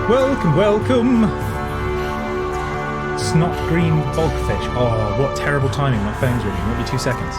Welcome, welcome! Snot green bulkfish. Oh, what terrible timing. My phone's ringing. Won't be 2 seconds.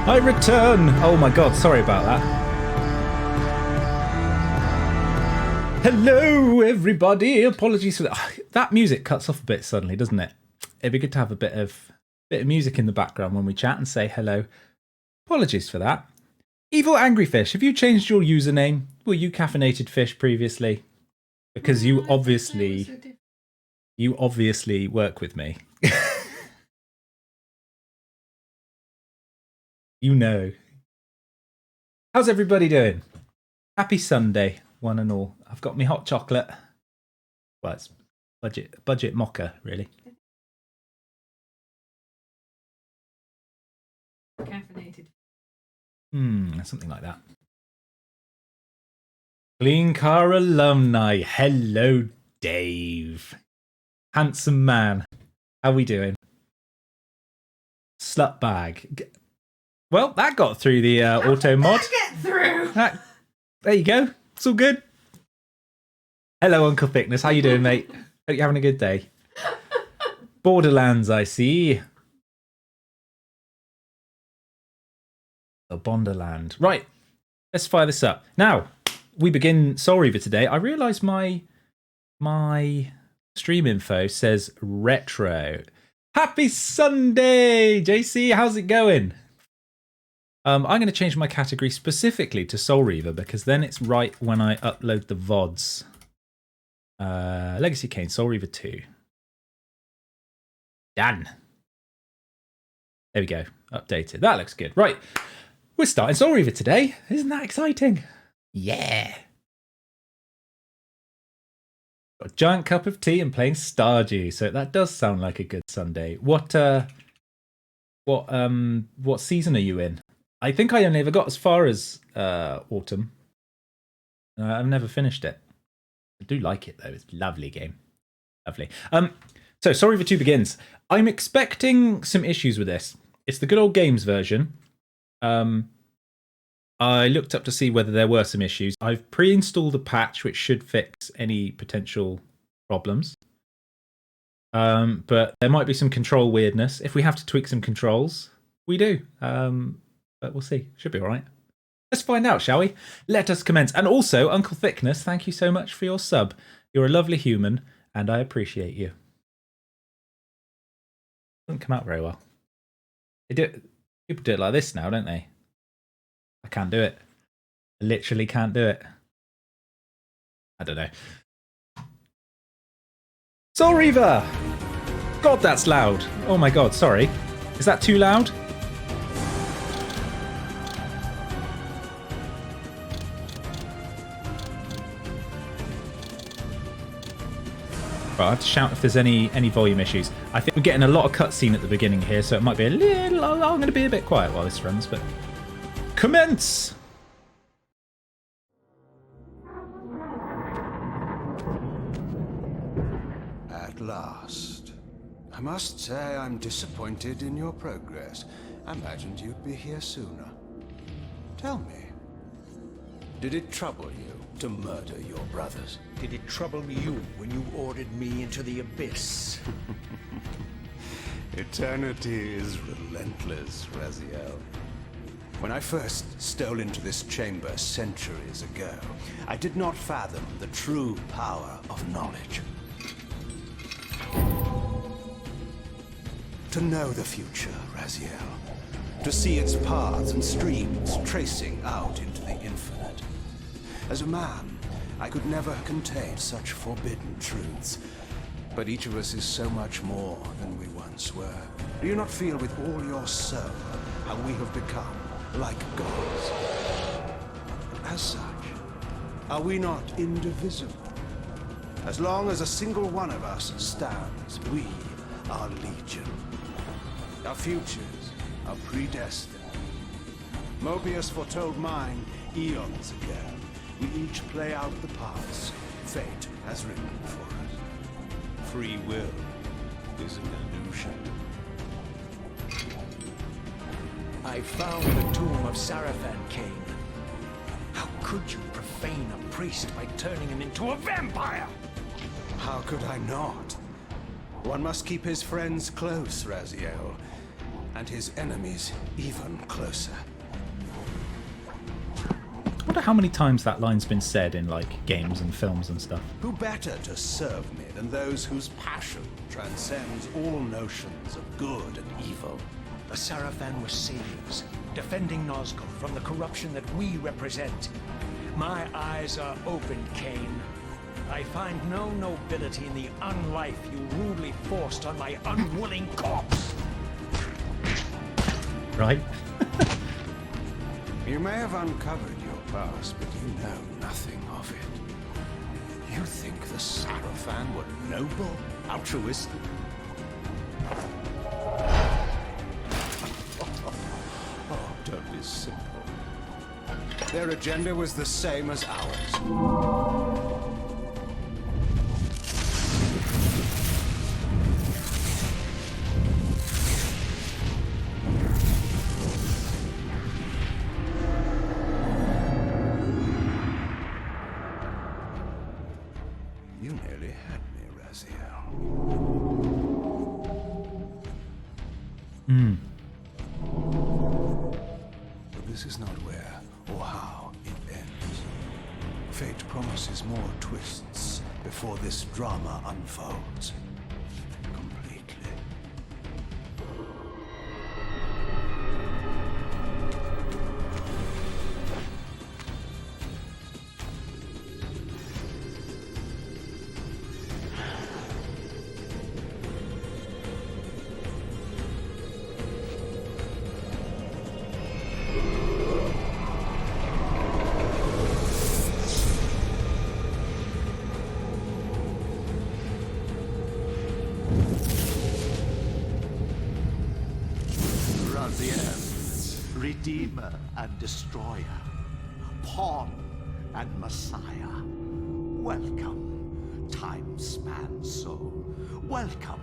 I return. Oh my god, sorry about that. Hello, everybody. Apologies for that. That music cuts off a bit suddenly, doesn't it? It'd be good to have a bit of music in the background when we chat and say hello. Apologies for that. Evil Angry Fish, have you changed your username? Were you Caffeinated Fish previously? Because you obviously work with me. You know. How's everybody doing? Happy Sunday, one and all. I've got me hot chocolate. Well, it's budget mocha, really. Caffeinated. Something like that. Clean Car alumni. Hello, Dave. Handsome man. How we doing? Slut bag. Well, that got through the auto mod. Get through. There you go. It's all good. Hello, Uncle Thickness. How you doing, mate? Hope you're having a good day. Borderlands, I see. Bonderland. Right. Let's fire this up. Now, we begin Soul Reaver today. I realise my stream info says retro. Happy Sunday, JC. How's it going? I'm going to change my category specifically to Soul Reaver because then it's right when I upload the VODs. Legacy Kane, Soul Reaver 2. Done. There we go. Updated. That looks good. Right. We're starting Soul Reaver today. Isn't that exciting? Yeah. Got a giant cup of tea and playing Stardew. So that does sound like a good Sunday. What season are you in? I think I only ever got as far as autumn. I've never finished it. I do like it though. It's a lovely game. Lovely. So Soul Reaver 2 begins. I'm expecting some issues with this. It's the good old games version. I looked up to see whether there were some issues. I've pre-installed a patch which should fix any potential problems. But there might be some control weirdness. If we have to tweak some controls, we do. But we'll see. Should be all right. Let's find out, shall we? Let us commence. And also, Uncle Thickness, thank you so much for your sub. You're a lovely human, and I appreciate you. Doesn't come out very well. People do it like this now, don't they? I can't do it. I literally can't do it. I don't know. Soul Reaver! God, that's loud. Oh my god, sorry. Is that too loud? Right, I have to shout if there's any volume issues. I think we're getting a lot of cutscene at the beginning here, so it might be a little... I'm going to be a bit quiet while this runs, but... Commence! At last. I must say I'm disappointed in your progress. I imagined you'd be here sooner. Tell me, did it trouble you to murder your brothers? Did it trouble you when you ordered me into the abyss? Eternity is relentless, Raziel. When I first stole into this chamber centuries ago, I did not fathom the true power of knowledge. To know the future, Raziel. To see its paths and streams tracing out into the infinite. As a man, I could never contain such forbidden truths. But each of us is so much more than we once were. Do you not feel with all your soul how we have become like gods? As such, are we not indivisible? As long as a single one of us stands, we are legion. Our futures are predestined. Mobius foretold mine eons ago. We each play out the parts fate has written for us. Free will is an illusion. I found the tomb of Sarafan Kane. How could you profane a priest by turning him into a vampire? How could I not? One must keep his friends close, Raziel. and his enemies even closer. I wonder how many times that line's been said in like games and films and stuff. Who better to serve me than those whose passion transcends all notions of good and evil? The Sarafan were saviors, defending Nazgul from the corruption that we represent. My eyes are opened, Cain. I find no nobility in the unlife you rudely forced on my unwilling corpse. Right? You may have uncovered your past, but you know nothing of it. You think the Sarafan were noble, altruistic? Oh, don't be simple. Their agenda was the same as ours. You nearly had me, Raziel. But this is not where or how it ends. Fate promises more twists before this drama unfolds completely. Raziel, Redeemer and Destroyer, Pawn and Messiah. Welcome, time-span soul. Welcome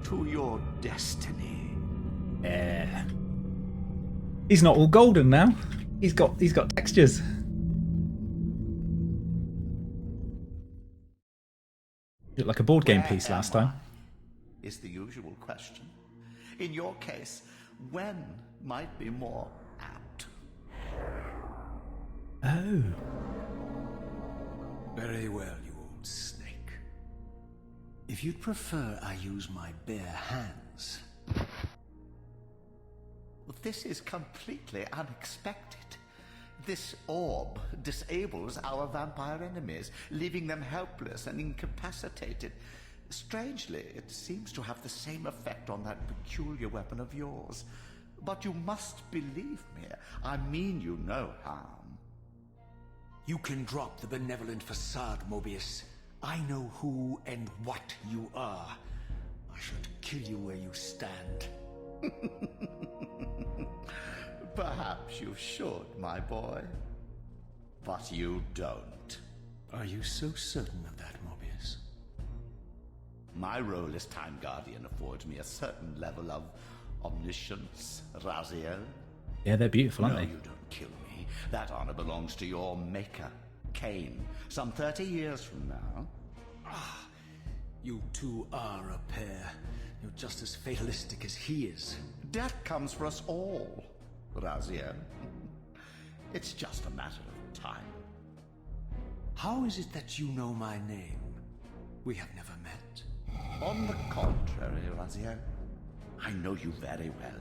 to your destiny. Yeah. He's not all golden now. He's got textures. Looked like a board game piece last time. Is the usual question. In your case, when might be more apt. Oh. Very well, you old snake. If you'd prefer I use my bare hands. This is completely unexpected. This orb disables our vampire enemies, leaving them helpless and incapacitated. Strangely, it seems to have the same effect on that peculiar weapon of yours. But you must believe me. I mean you no harm. You can drop the benevolent facade, Mobius. I know who and what you are. I should kill you where you stand. Perhaps you should, my boy. But you don't. Are you so certain of that, Mobius? My role as Time Guardian affords me a certain level of omniscience, Raziel. Yeah, they're beautiful, aren't No, they? you don't kill me. That honor belongs to your maker, Cain, some 30 years from now. You two are a pair. You're just as fatalistic as he is. Death comes for us all, Raziel. It's just a matter of time. How is it that you know my name? We have never met. On the contrary, Raziel, I know you very well.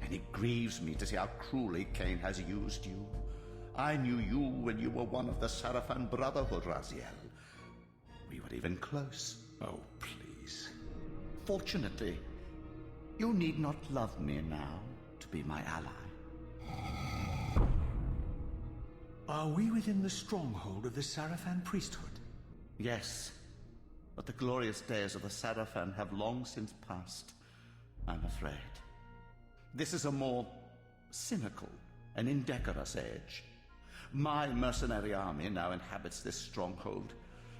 And it grieves me to see how cruelly Cain has used you. I knew you when you were one of the Sarafan Brotherhood, Raziel. We were even close. Oh, please. Fortunately, you need not love me now to be my ally. Are we within the stronghold of the Sarafan priesthood? Yes, but the glorious days of the Sarafan have long since passed, I'm afraid. This is a more cynical and indecorous age. My mercenary army now inhabits this stronghold.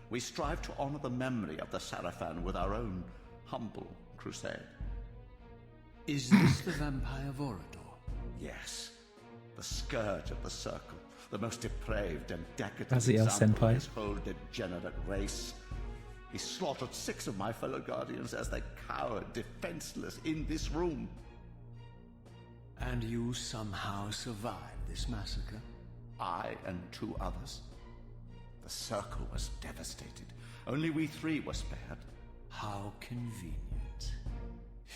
We strive to honor the memory of the Sarafan with our own humble crusade. Is this the Vampire Vorador? Yes, the scourge of the Circle, the most depraved and decadent Raziel example Senpai. of this whole degenerate race. He slaughtered 6 of my fellow guardians as they cowered defenseless in this room. And you somehow survived this massacre? I and 2 others. The circle was devastated. Only we 3 were spared. How convenient.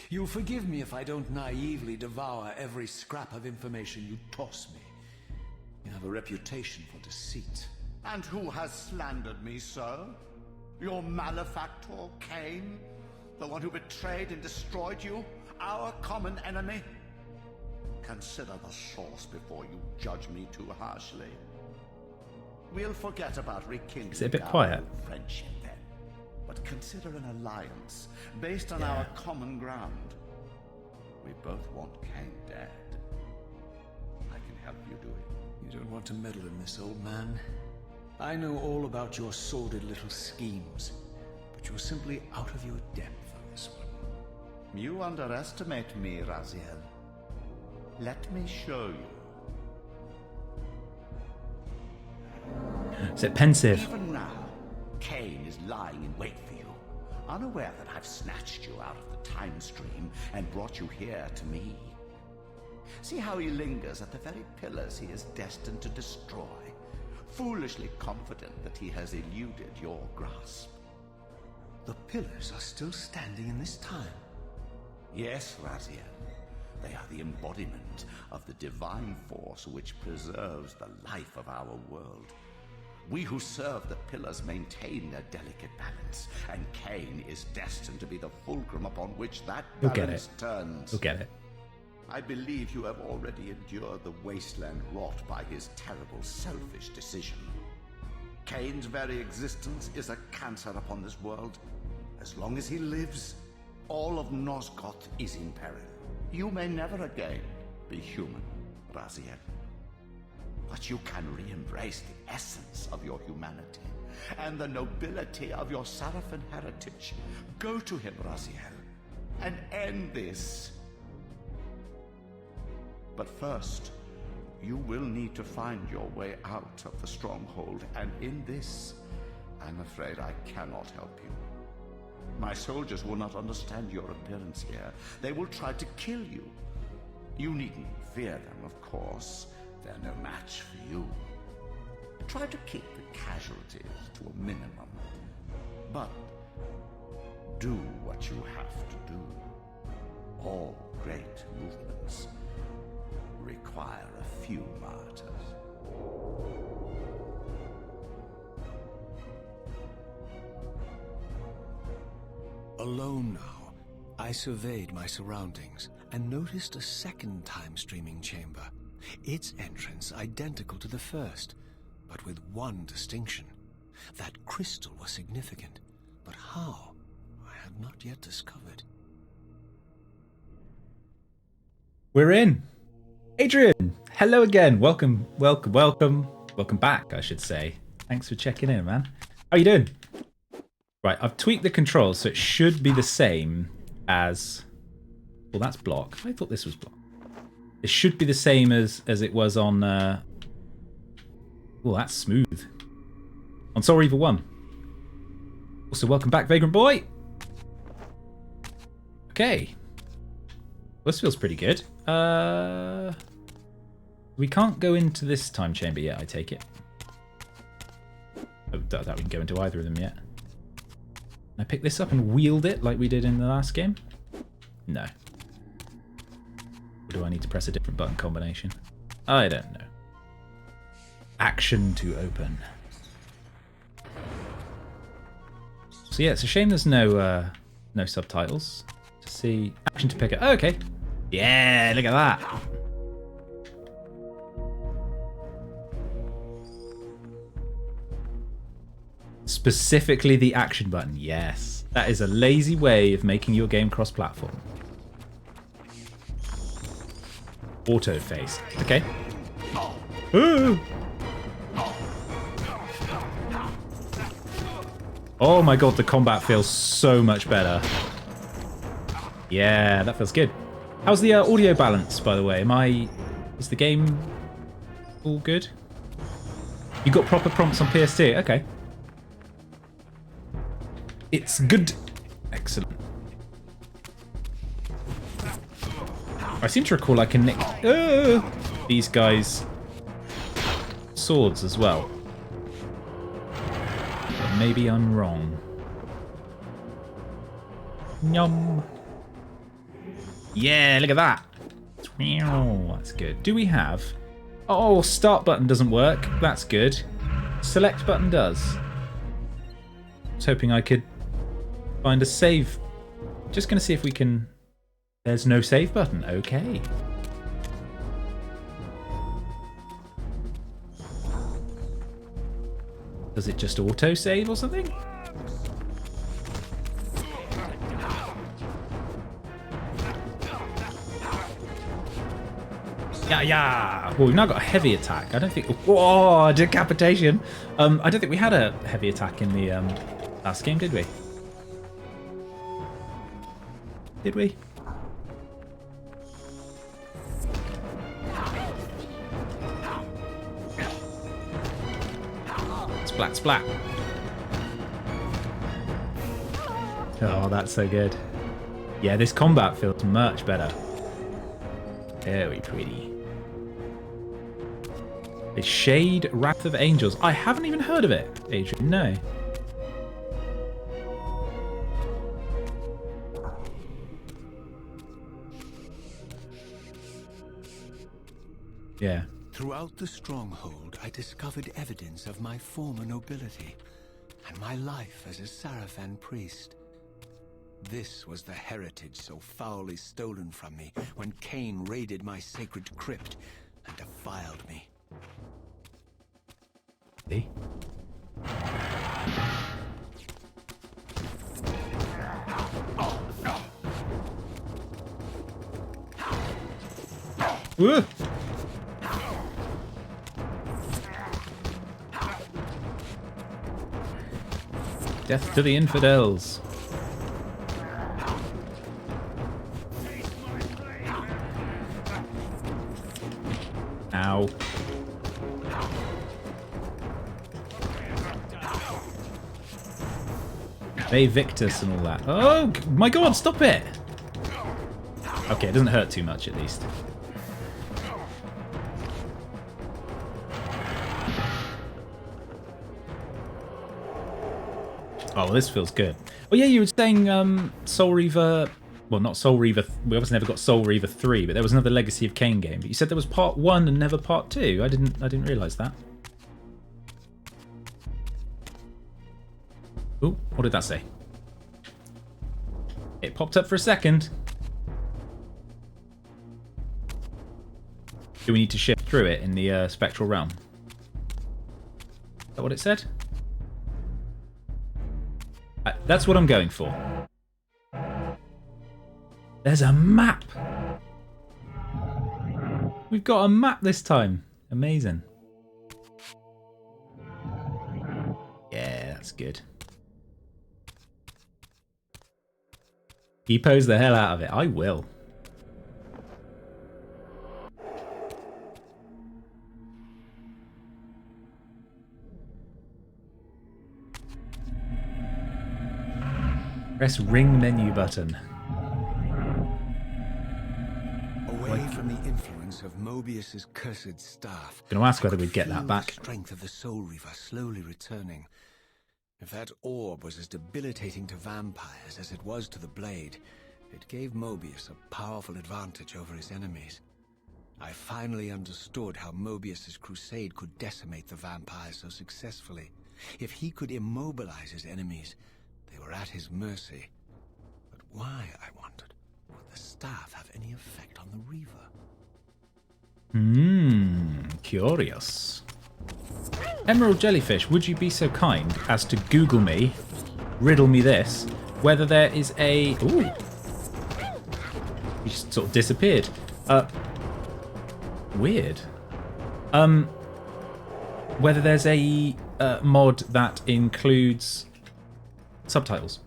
You'll forgive me if I don't naively devour every scrap of information you toss me. You have a reputation for deceit. And who has slandered me, sir? Your malefactor, Cain? The one who betrayed and destroyed you? Our common enemy? Consider the source before you judge me too harshly. We'll forget about rekindling Is it a bit our quiet? old friendship then. But consider an alliance based on our common ground. We both want Cain dead. I can help you do it. You don't want to meddle in this, old man. I know all about your sordid little schemes, but you're simply out of your depth on this one. You underestimate me, Raziel. Let me show you. Is it pensive? Even now, Cain is lying in wait for you, unaware that I've snatched you out of the time stream and brought you here to me. See how he lingers at the very pillars he is destined to destroy, foolishly confident that he has eluded your grasp. The pillars are still standing in this time. Yes, Raziel. They are the embodiment of the divine force which preserves the life of our world. We who serve the pillars maintain their delicate balance, and Cain is destined to be the fulcrum upon which that You'll get balance it. turns. You'll get it. I believe you have already endured the wasteland wrought by his terrible, selfish decision. Cain's very existence is a cancer upon this world. As long as he lives, all of Nosgoth is in peril. You may never again be human, Raziel. But you can re-embrace the essence of your humanity and the nobility of your Sarafan heritage. Go to him, Raziel, and end this. But first, you will need to find your way out of the stronghold, and in this, I'm afraid I cannot help you. My soldiers will not understand your appearance here. They will try to kill you. You needn't fear them, of course. They're no match for you. Try to keep the casualties to a minimum. But do what you have to do. All great movements require a few martyrs. Alone now, I surveyed my surroundings and noticed a second time-streaming chamber. Its entrance identical to the first, but with one distinction. That crystal was significant, but how, I had not yet discovered. We're in. Adrian, hello again. Welcome back, I should say. Thanks for checking in, man. How you doing? Right, I've tweaked the controls so it should be the same as... Well, that's block. I thought this was block. It should be the same as it was on... Oh, that's smooth. On Soul Reaver 1. Also, welcome back, Vagrant Boy. Okay. This feels pretty good. We can't go into this time chamber yet, I take it. Oh, doubt that we can go into either of them yet. Can I pick this up and wield it like we did in the last game? No. Or do I need to press a different button combination? I don't know. Action to open. So yeah, it's a shame there's no subtitles. To see action to pick up. Oh, okay. Yeah, look at that. Specifically the action button. Yes. That is a lazy way of making your game cross-platform. Auto face. Okay. Ooh. Oh my god, the combat feels so much better. Yeah, that feels good. How's the audio balance, by the way? Is the game all good? You got proper prompts on PS2? Okay. It's good. Excellent. I seem to recall I can nick these guys' swords as well. But maybe I'm wrong. Yum. Yeah, look at that. That's good. Do we have... Oh, start button doesn't work. That's good. Select button does. I was hoping I could find a save. Just going to see if we can... There's no save button. Okay. Does it just auto-save or something? Yeah. Well, we've now got a heavy attack. I don't think... Whoa, decapitation. I don't think we had a heavy attack in the last game, did we? Did we? Splat, splat. Oh, that's so good. Yeah, this combat feels much better. Very pretty. A Shade Wrath of Angels. I haven't even heard of it, Adrian. No. Yeah. Throughout the stronghold, I discovered evidence of my former nobility and my life as a Sarafan priest. This was the heritage so foully stolen from me when Cain raided my sacred crypt and defiled me. See? Woo! Death to the infidels. Ow. They Victus and all that. Oh my god, stop it! Okay, it doesn't hurt too much at least. Oh, this feels good. Oh yeah, you were saying Soul Reaver... Well, not Soul Reaver... We obviously never got Soul Reaver 3, but there was another Legacy of Kain game. But you said there was part 1 and never part 2. I didn't realise that. Ooh, what did that say? It popped up for a second. Do we need to shift through it in the spectral realm? Is that what it said? That's what I'm going for. There's a map. We've got a map this time. Amazing. Yeah, that's good. Depose the hell out of it. I will. Press ring menu button. Away from the influence of Mobius's cursed staff. Gonna ask whether I could we'd get feel that back. The strength of the Soul Reaver slowly returning. If that orb was as debilitating to vampires as it was to the blade, it gave Mobius a powerful advantage over his enemies. I finally understood how Mobius's crusade could decimate the vampires so successfully. If he could immobilize his enemies, they were at his mercy. But why, I wondered, would the staff have any effect on the Reaver? Curious. Emerald Jellyfish, would you be so kind as to Google me, riddle me this, whether there is a... Ooh. He just sort of disappeared. Weird. Whether there's a mod that includes subtitles.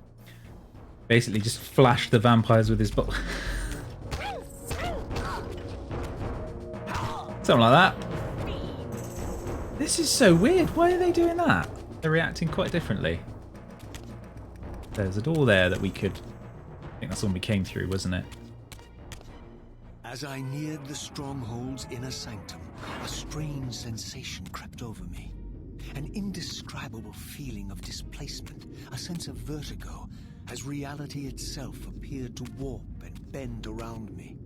Basically just flash the vampires with his bow. Something like that. This is so weird. Why are they doing that? They're reacting quite differently. There's a door there that we could... I think that's the one we came through, wasn't it? As I neared the stronghold's inner sanctum, a strange sensation crept over me. An indescribable feeling of displacement, a sense of vertigo, as reality itself appeared to warp and bend around me.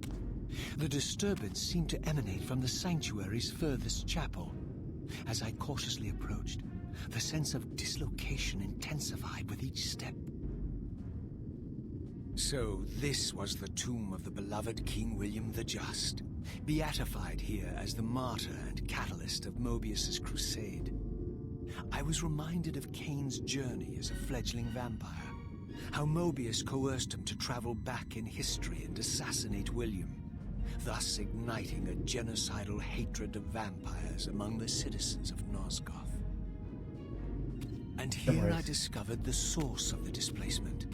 The disturbance seemed to emanate from the sanctuary's furthest chapel. As I cautiously approached, the sense of dislocation intensified with each step. So this was the tomb of the beloved King William the Just, beatified here as the martyr and catalyst of Mobius's crusade. I was reminded of Kane's journey as a fledgling vampire, how Mobius coerced him to travel back in history and assassinate William, thus igniting a genocidal hatred of vampires among the citizens of Nosgoth. And here I discovered the source of the displacement.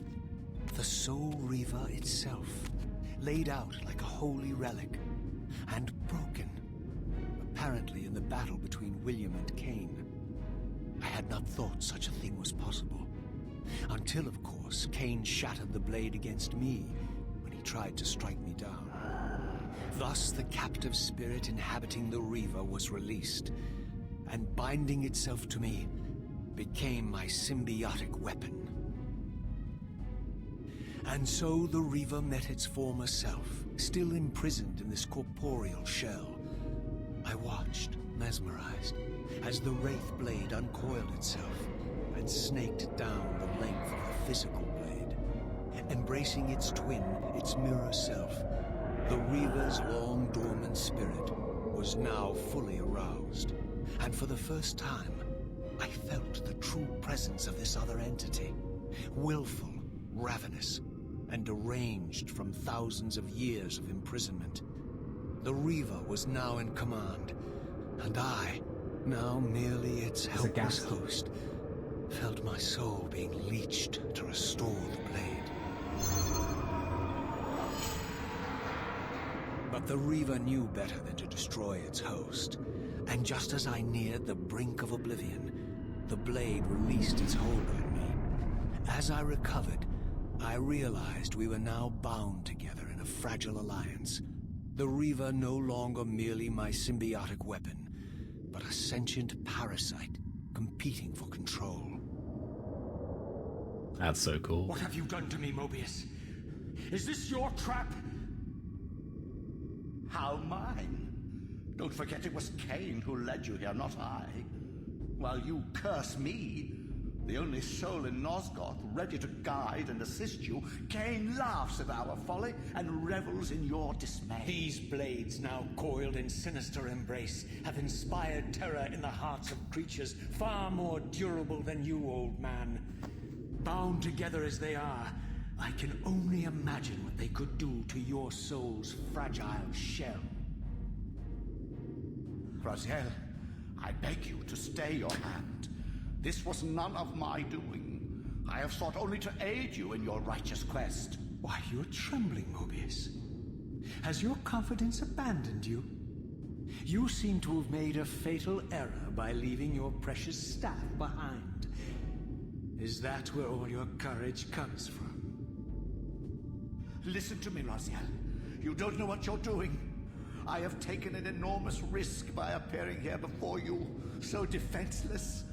The Soul Reaver itself, laid out like a holy relic, and broken, apparently in the battle between William and Kane. I had not thought such a thing was possible, until, of course, Kane shattered the blade against me when he tried to strike me down. Thus, the captive spirit inhabiting the Reaver was released, and binding itself to me, became my symbiotic weapon. And so the Reaver met its former self, still imprisoned in this corporeal shell. I watched, mesmerized, as the Wraith blade uncoiled itself and snaked down the length of the physical blade. Embracing its twin, its mirror self, the Reaver's long dormant spirit was now fully aroused. And for the first time, I felt the true presence of this other entity, willful, ravenous, and deranged from thousands of years of imprisonment. The Reaver was now in command, and I, now merely its helpless host, felt my soul being leached to restore the blade. But the Reaver knew better than to destroy its host, and just as I neared the brink of oblivion, the blade released its hold on me. As I recovered, I realized we were now bound together in a fragile alliance. The Reaver no longer merely my symbiotic weapon, but a sentient parasite competing for control. That's so cool. What have you done to me, Mobius? Is this your trap? How mine? Don't forget it was Kane who led you here, not I. While you curse me, the only soul in Nosgoth ready to guide and assist you, Kane laughs at our folly and revels in your dismay. These blades, now coiled in sinister embrace, have inspired terror in the hearts of creatures far more durable than you, old man. Bound together as they are, I can only imagine what they could do to your soul's fragile shell. Raziel, I beg you to stay your hand. This was none of my doing. I have sought only to aid you in your righteous quest. Why, you're trembling, Mobius. Has your confidence abandoned you? You seem to have made a fatal error by leaving your precious staff behind. Is that where all your courage comes from? Listen to me, Raziel. You don't know what you're doing. I have taken an enormous risk by appearing here before you, so defenseless,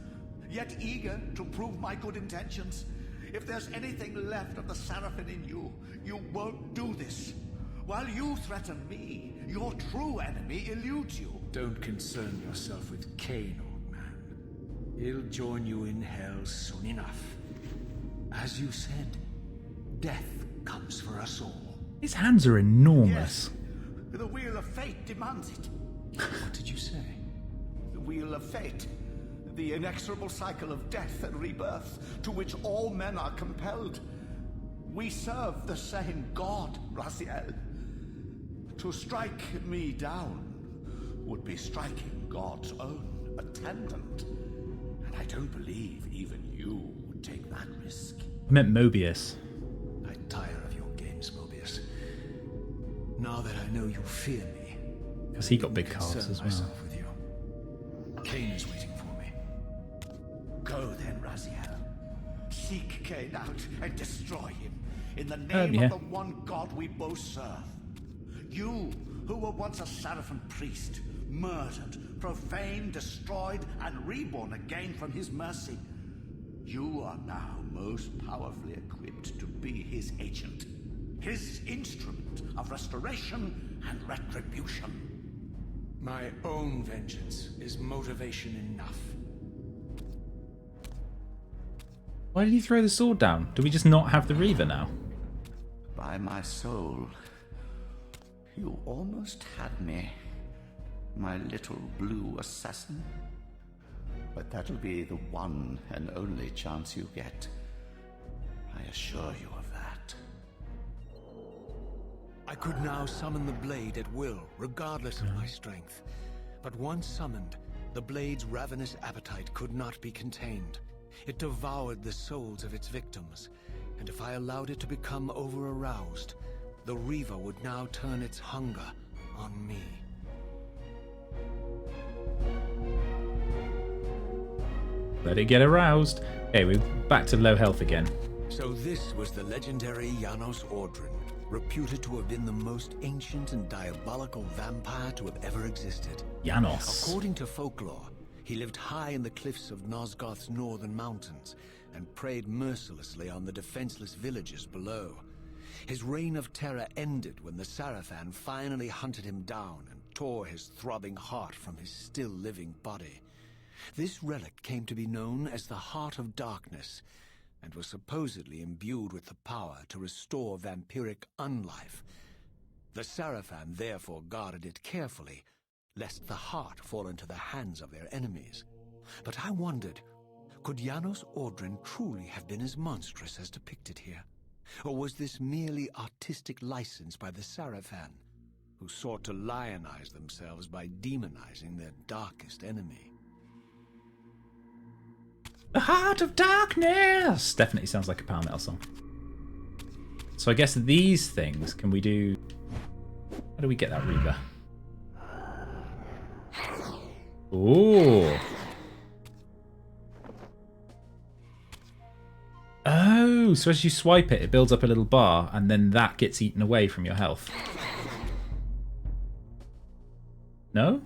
yet eager to prove my good intentions. If there's anything left of the Seraphim in you, you won't do this. While you threaten me, your true enemy eludes you. Don't concern yourself with Kane, old man. He'll join you in hell soon enough. As you said, death comes for us all. His hands are enormous. Yes, the wheel of fate demands it. What did you say? The wheel of fate. The inexorable cycle of death and rebirth to which all men are compelled. We serve the same God, Raziel. To strike me down would be striking God's own attendant. And I don't believe even you would take that risk. I meant Mobius. I tire of your games, Mobius. Now that I know you fear me, Because he got big calves concern as well. myself with you. Kane is waiting for me. Go then, Raziel. seek Cain out and destroy him in the name yeah. of the one God we both serve. You, who were once a Seraphim priest, murdered, profaned, destroyed, and reborn again from his mercy. You are now most powerfully equipped to be his agent, his instrument of restoration and retribution. My own vengeance is motivation enough. Why did he throw the sword down? Do we just not have the Reaver now? By my soul, you almost had me, my little blue assassin. But that'll be the one and only chance you get. I assure you of that. I could now summon the blade at will, regardless of my strength. But once summoned, the blade's ravenous appetite could not be contained. It devoured the souls of its victims, and if I allowed it to become over-aroused, the Reaver would now turn its hunger on me. Let it get aroused. Okay, we're back to low health again. So this was the legendary Janos Ordrin, reputed to have been the most ancient and diabolical vampire to have ever existed. Janos. According to folklore, he lived high in the cliffs of Nosgoth's northern mountains and preyed mercilessly on the defenseless villages below. His reign of terror ended when the Sarafan finally hunted him down and tore his throbbing heart from his still-living body. This relic came to be known as the Heart of Darkness, and was supposedly imbued with the power to restore vampiric unlife. The Sarafan therefore guarded it carefully, lest the heart fall into the hands of their enemies. But I wondered, could Janos Ordrin truly have been as monstrous as depicted here? Or was this merely artistic license by the Sarafan, who sought to lionize themselves by demonizing their darkest enemy? The Heart of Darkness! Definitely sounds like a power metal song. So I guess these things, can we do... How do we get that Reaver? Ooh. Oh, so as you swipe it, it builds up a little bar, and then that gets eaten away from your health. No?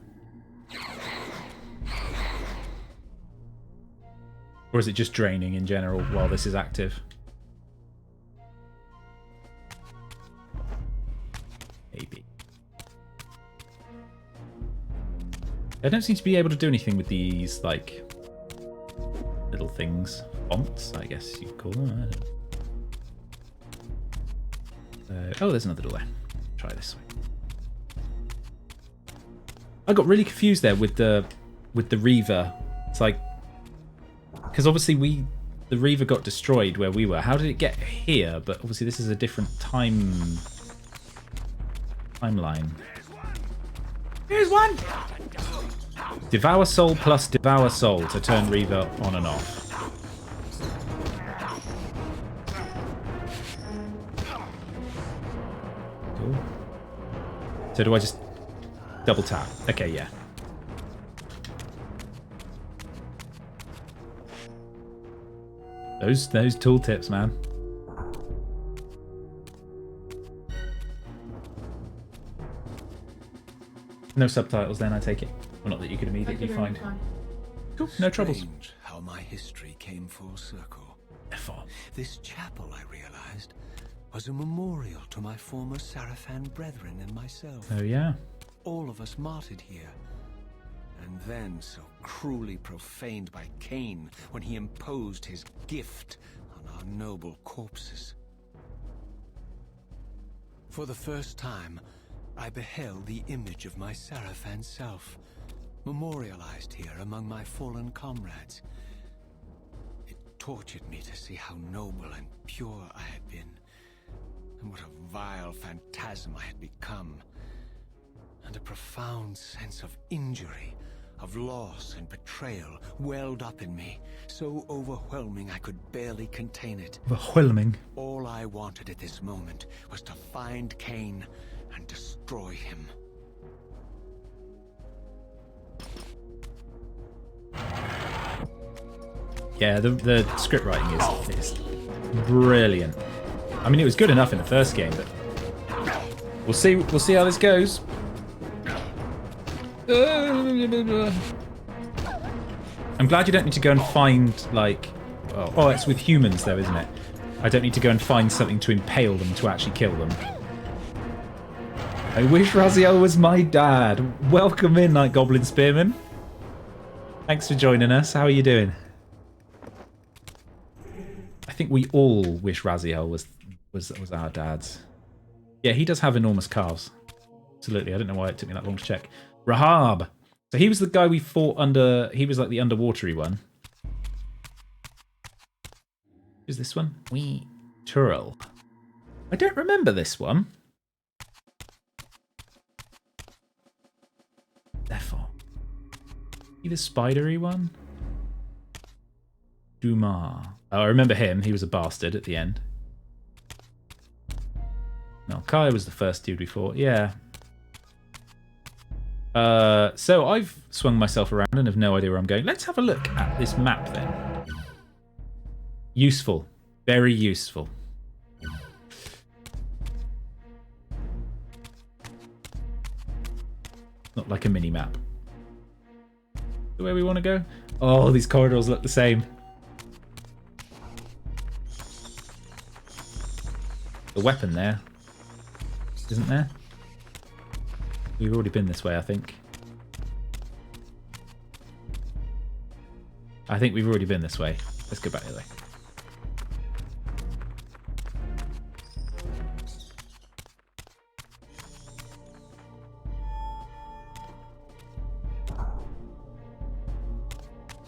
Or is it just draining in general while this is active? Maybe. I don't seem to be able to do anything with these, like, little things. Fonts, I guess you'd call them. I don't know. Oh, there's another door there. Try this way. I got really confused there with the Reaver. It's like, because obviously the Reaver got destroyed where we were. How did it get here? But obviously this is a different timeline. Here's one! Devour Soul plus Devour Soul to turn Reaver on and off. Cool. So do I just double tap? Okay, yeah. Those tooltips, man. No subtitles then, I take it. Well, not that you could immediately find. Cool, no troubles. Strange how my history came full circle. This chapel, I realized, was a memorial to my former Sarafan brethren and myself. Oh, yeah. All of us martyred here. And then so cruelly profaned by Cain when he imposed his gift on our noble corpses. For the first time, I beheld the image of my Sarafan self, memorialized here among my fallen comrades. It tortured me to see how noble and pure I had been, and what a vile phantasm I had become, and a profound sense of injury, of loss and betrayal welled up in me, so overwhelming I could barely contain it. Overwhelming. All I wanted at this moment was to find Cain and destroy him. Yeah, the script writing is brilliant. I mean, it was good enough in the first game, but we'll see how this goes. I'm glad you don't need to go and find, like... Oh, it's with humans, though, isn't it? I don't need to go and find something to impale them to actually kill them. I wish Raziel was my dad. Welcome in, Night Goblin Spearman. Thanks for joining us. How are you doing? I think we all wish Raziel was our dads. Yeah, he does have enormous calves. Absolutely. I don't know why it took me that long to check. Rahab. So he was the guy we fought under... He was like the underwatery one. Who's this one? Turel. I don't remember this one. Therefore. He the spidery one? Dumar. Oh, I remember him. He was a bastard at the end. No, Kai was the first dude we fought. Yeah. So I've swung myself around and have no idea where I'm going. Let's have a look at this map then. Useful. Very useful. Not like a mini map. The way we want to go? Oh, these corridors look the same. The weapon there. Isn't there? We've already been this way, I think. I think we've already been this way. Let's go back the other way.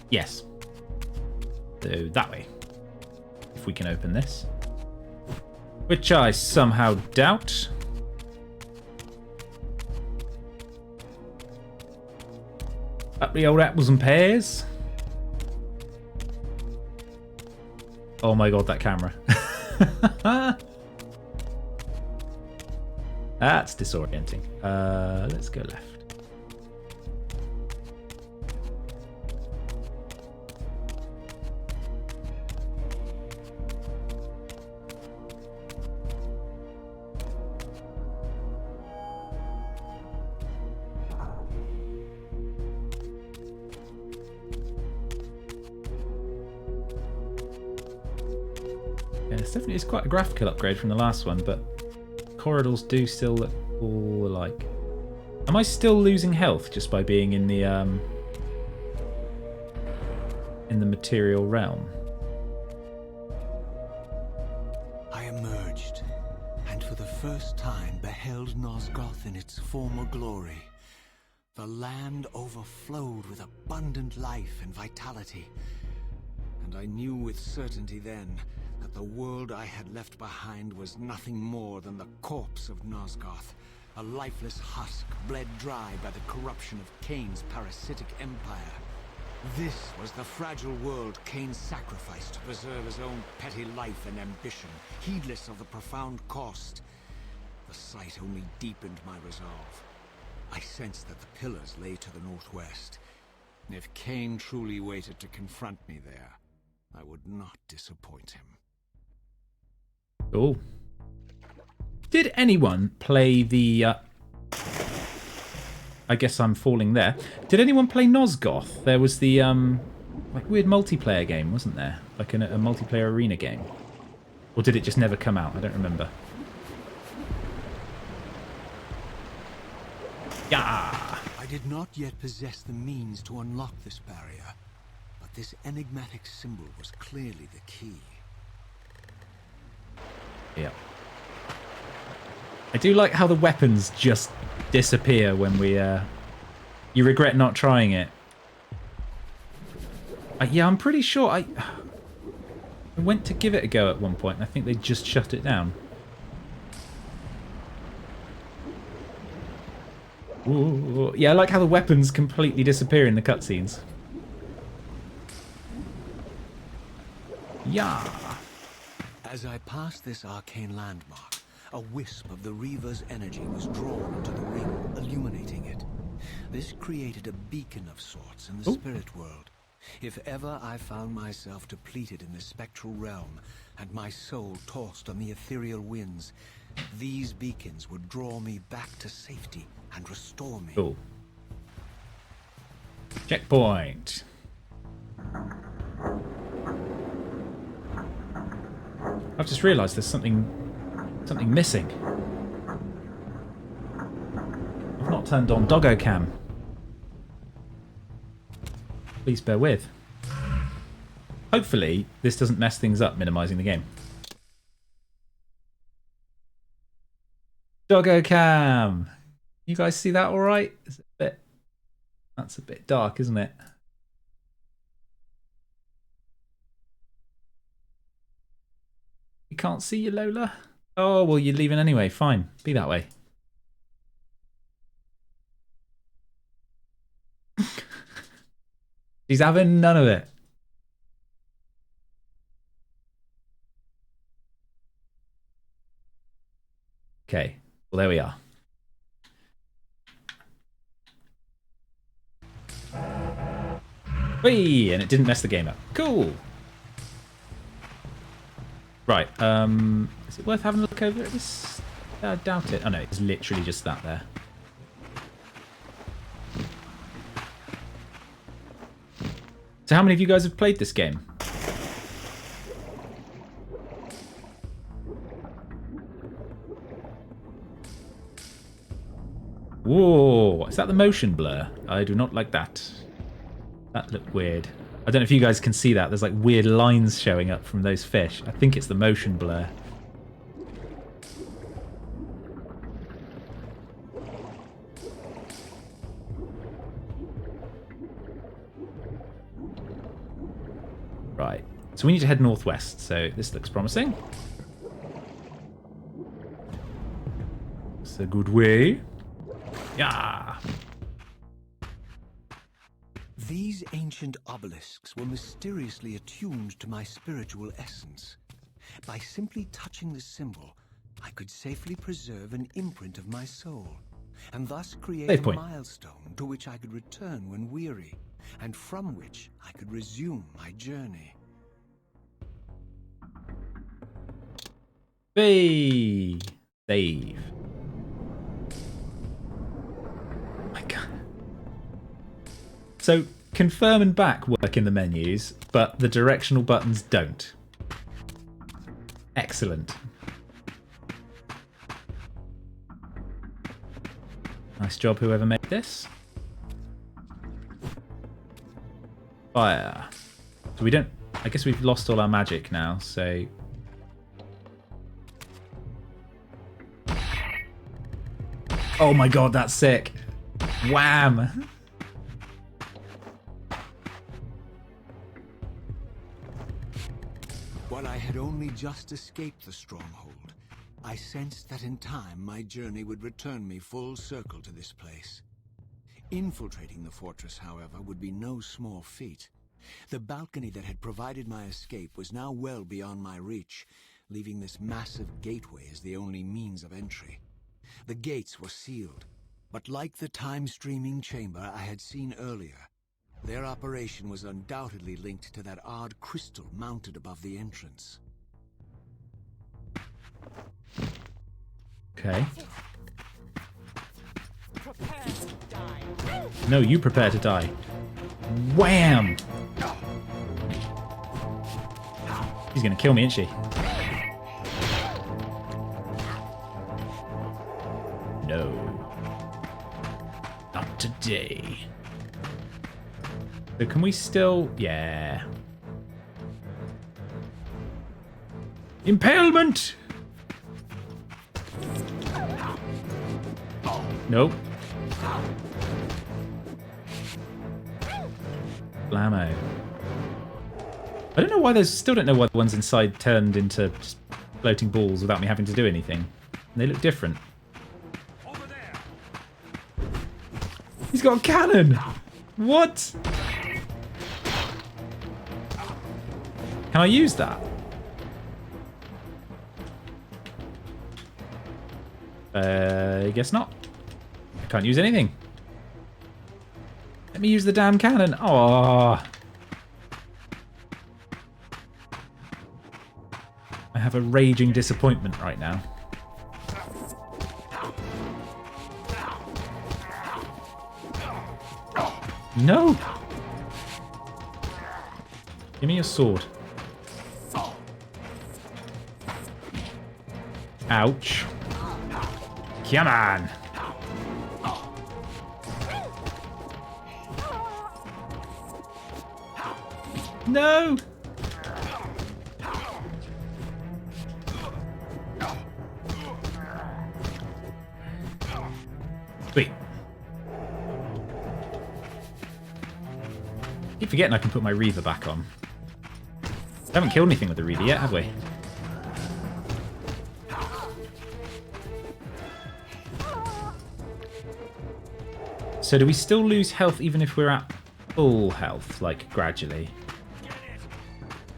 Yes. So that way. If we can open this. Which I somehow doubt. Up the old apples and pears. Oh my god, that camera. That's disorienting. Let's go left. It's quite a graphical upgrade from the last one, but corridors do still look all alike. Am I still losing health just by being in the material realm? I emerged, and for the first time beheld Nosgoth in its former glory. The land overflowed with abundant life and vitality, and I knew with certainty then that the world I had left behind was nothing more than the corpse of Nosgoth, a lifeless husk bled dry by the corruption of Kain's parasitic empire. This was the fragile world Kain sacrificed to preserve his own petty life and ambition, heedless of the profound cost. The sight only deepened my resolve. I sensed that the pillars lay to the northwest. If Kain truly waited to confront me there, I would not disappoint him. Cool. Did anyone play the... I guess I'm falling there. Did anyone play Nosgoth? There was the like weird multiplayer game, wasn't there? Like a multiplayer arena game. Or did it just never come out? I don't remember. Yeah. I did not yet possess the means to unlock this barrier, but this enigmatic symbol was clearly the key. Yeah. I do like how the weapons just disappear when we... You regret not trying it. Yeah, I'm pretty sure I went to give it a go at one point, and I think they just shut it down. Ooh, yeah, I like how the weapons completely disappear in the cutscenes. Yeah. As I passed this arcane landmark, a wisp of the Reaver's energy was drawn into the ring, illuminating it. This created a beacon of sorts in the spirit world. If ever I found myself depleted in the spectral realm and my soul tossed on the ethereal winds, these beacons would draw me back to safety and restore me. Cool. Checkpoint. I've just realised there's something missing. I've not turned on doggo cam. Please bear with. Hopefully this doesn't mess things up minimising the game. Doggo cam. You guys see that all right? That's a bit dark, isn't it? You can't see you, Lola? Oh, well, you're leaving anyway. Fine. Be that way. She's having none of it. Okay. Well, there we are. Whee! And it didn't mess the game up. Cool. Right. Is it worth having a look over at this? I doubt it. Oh no, it's literally just that there. So how many of you guys have played this game? Whoa, is that the motion blur? I do not like that. That looked weird. I don't know if you guys can see that. There's like weird lines showing up from those fish. I think it's the motion blur. Right. So we need to head northwest. So this looks promising. It's a good way. Yeah. These ancient obelisks were mysteriously attuned to my spiritual essence. By simply touching the symbol, I could safely preserve an imprint of my soul, and thus create a milestone to which I could return when weary, and from which I could resume my journey. Hey! Save. My God. So, confirm and back work in the menus, but the directional buttons don't. Excellent. Nice job, whoever made this. Fire. So we don't... I guess we've lost all our magic now, so... Oh my god, that's sick. Wham! While I had only just escaped the stronghold, I sensed that in time my journey would return me full circle to this place. Infiltrating the fortress, however, would be no small feat. The balcony that had provided my escape was now well beyond my reach, leaving this massive gateway as the only means of entry. The gates were sealed, but like the time-streaming chamber I had seen earlier, their operation was undoubtedly linked to that odd crystal mounted above the entrance. Okay. No, you prepare to die. Wham! She's gonna kill me, isn't she? No. Not today. So can we still... Yeah. Impalement! Nope. Blammo. I don't know why there's... Still don't know why the ones inside turned into just floating balls without me having to do anything. They look different. He's got a cannon! What? Can I use that? I guess not. I can't use anything. Let me use the damn cannon. Oh. have a raging disappointment right now. No! Give me your sword. Ouch. Come on! No! Sweet. Keep forgetting I can put my Reaver back on. I haven't killed anything with the Reaver yet, have we? So do we still lose health even if we're at full health, like gradually?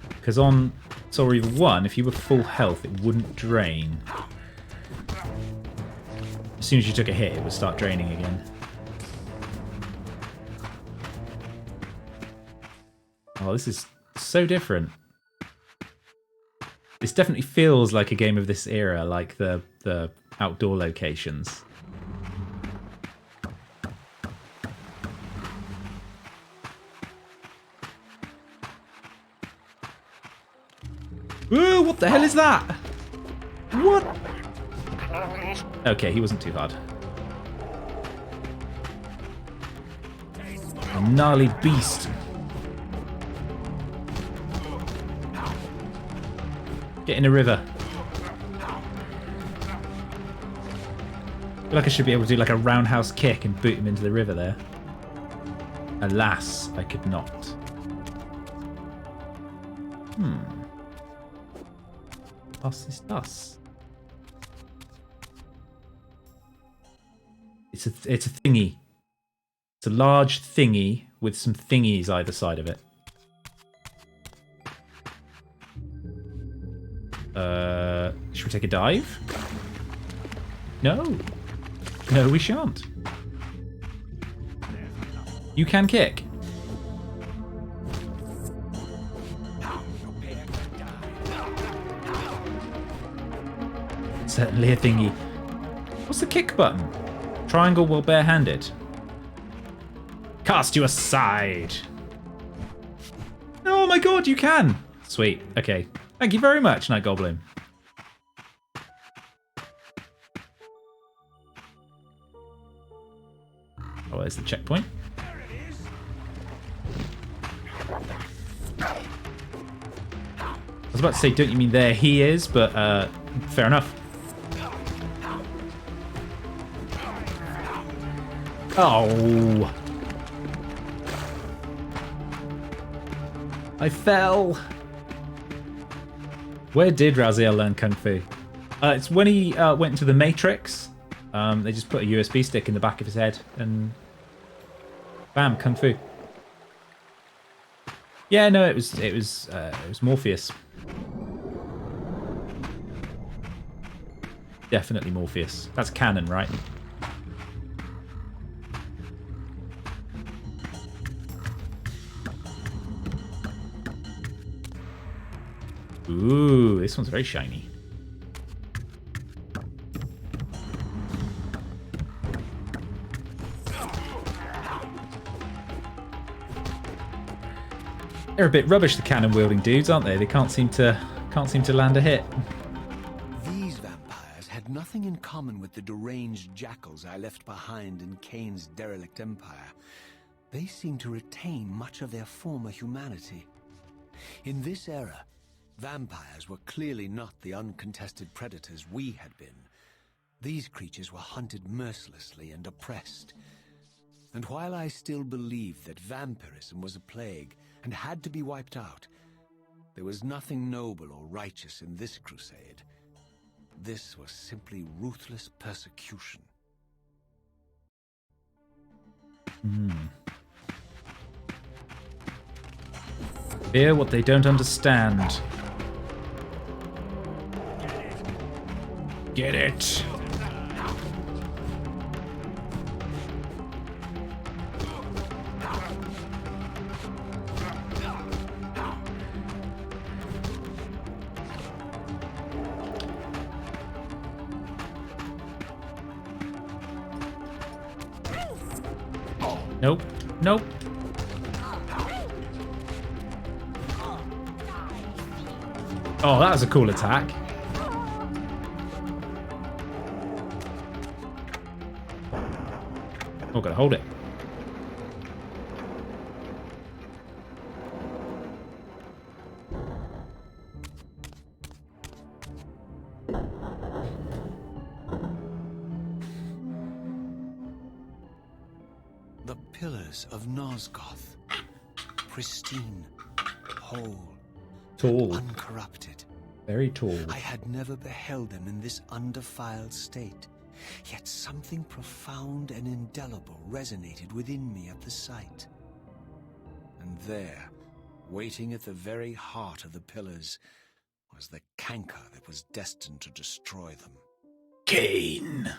Because on Soul Reaver 1, if you were full health, it wouldn't drain. As soon as you took a hit, it would start draining again. Oh, this is so different. This definitely feels like a game of this era, like the outdoor locations. Ooh, what the hell is that? What? Okay, he wasn't too hard. A gnarly beast. Get in a river. I feel like I should be able to do like a roundhouse kick and boot him into the river there. Alas, I could not. Was ist das? It's a thingy. It's a large thingy with some thingies either side of it. Should we take a dive? No. No, we shan't. You can kick. Certainly a thingy. What's the kick button? Triangle while barehanded. Cast you aside. Oh my god, you can. Sweet. Okay. Thank you very much, Night Goblin. Oh, there's the checkpoint. I was about to say, don't you mean there he is, but fair enough. Oh. I fell. Where did Raziel learn Kung Fu? It's when he went into the Matrix. They just put a USB stick in the back of his head and bam, Kung Fu. Yeah, no, it was Morpheus. Definitely Morpheus. That's canon, right? Ooh, this one's very shiny. They're a bit rubbish, the cannon wielding dudes, aren't they? They can't seem to land a hit. These vampires had nothing in common with the deranged jackals I left behind in Kane's derelict empire. They seemed to retain much of their former humanity. In this era, vampires were clearly not the uncontested predators we had been. These creatures were hunted mercilessly and oppressed. And while I still believed that vampirism was a plague and had to be wiped out, there was nothing noble or righteous in this crusade. This was simply ruthless persecution. Fear what they don't understand. Get it. Nope. Nope. Oh, that was a cool attack. Oh, gotta hold it. The pillars of Nosgoth. Pristine, whole, Tall. uncorrupted. Very tall. I had never beheld them in this undefiled state, yet something profound and indelible resonated within me at the sight. And there, waiting at the very heart of the pillars, was the canker that was destined to destroy them. Cain.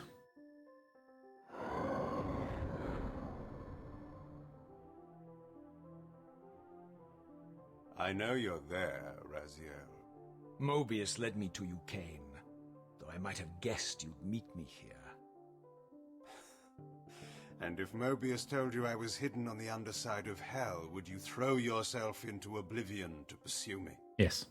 I know you're there, Raziel. Mobius led me to you, Cain, though I might have guessed you'd meet me here. And if Mobius told you I was hidden on the underside of hell, would you throw yourself into oblivion to pursue me? Yes.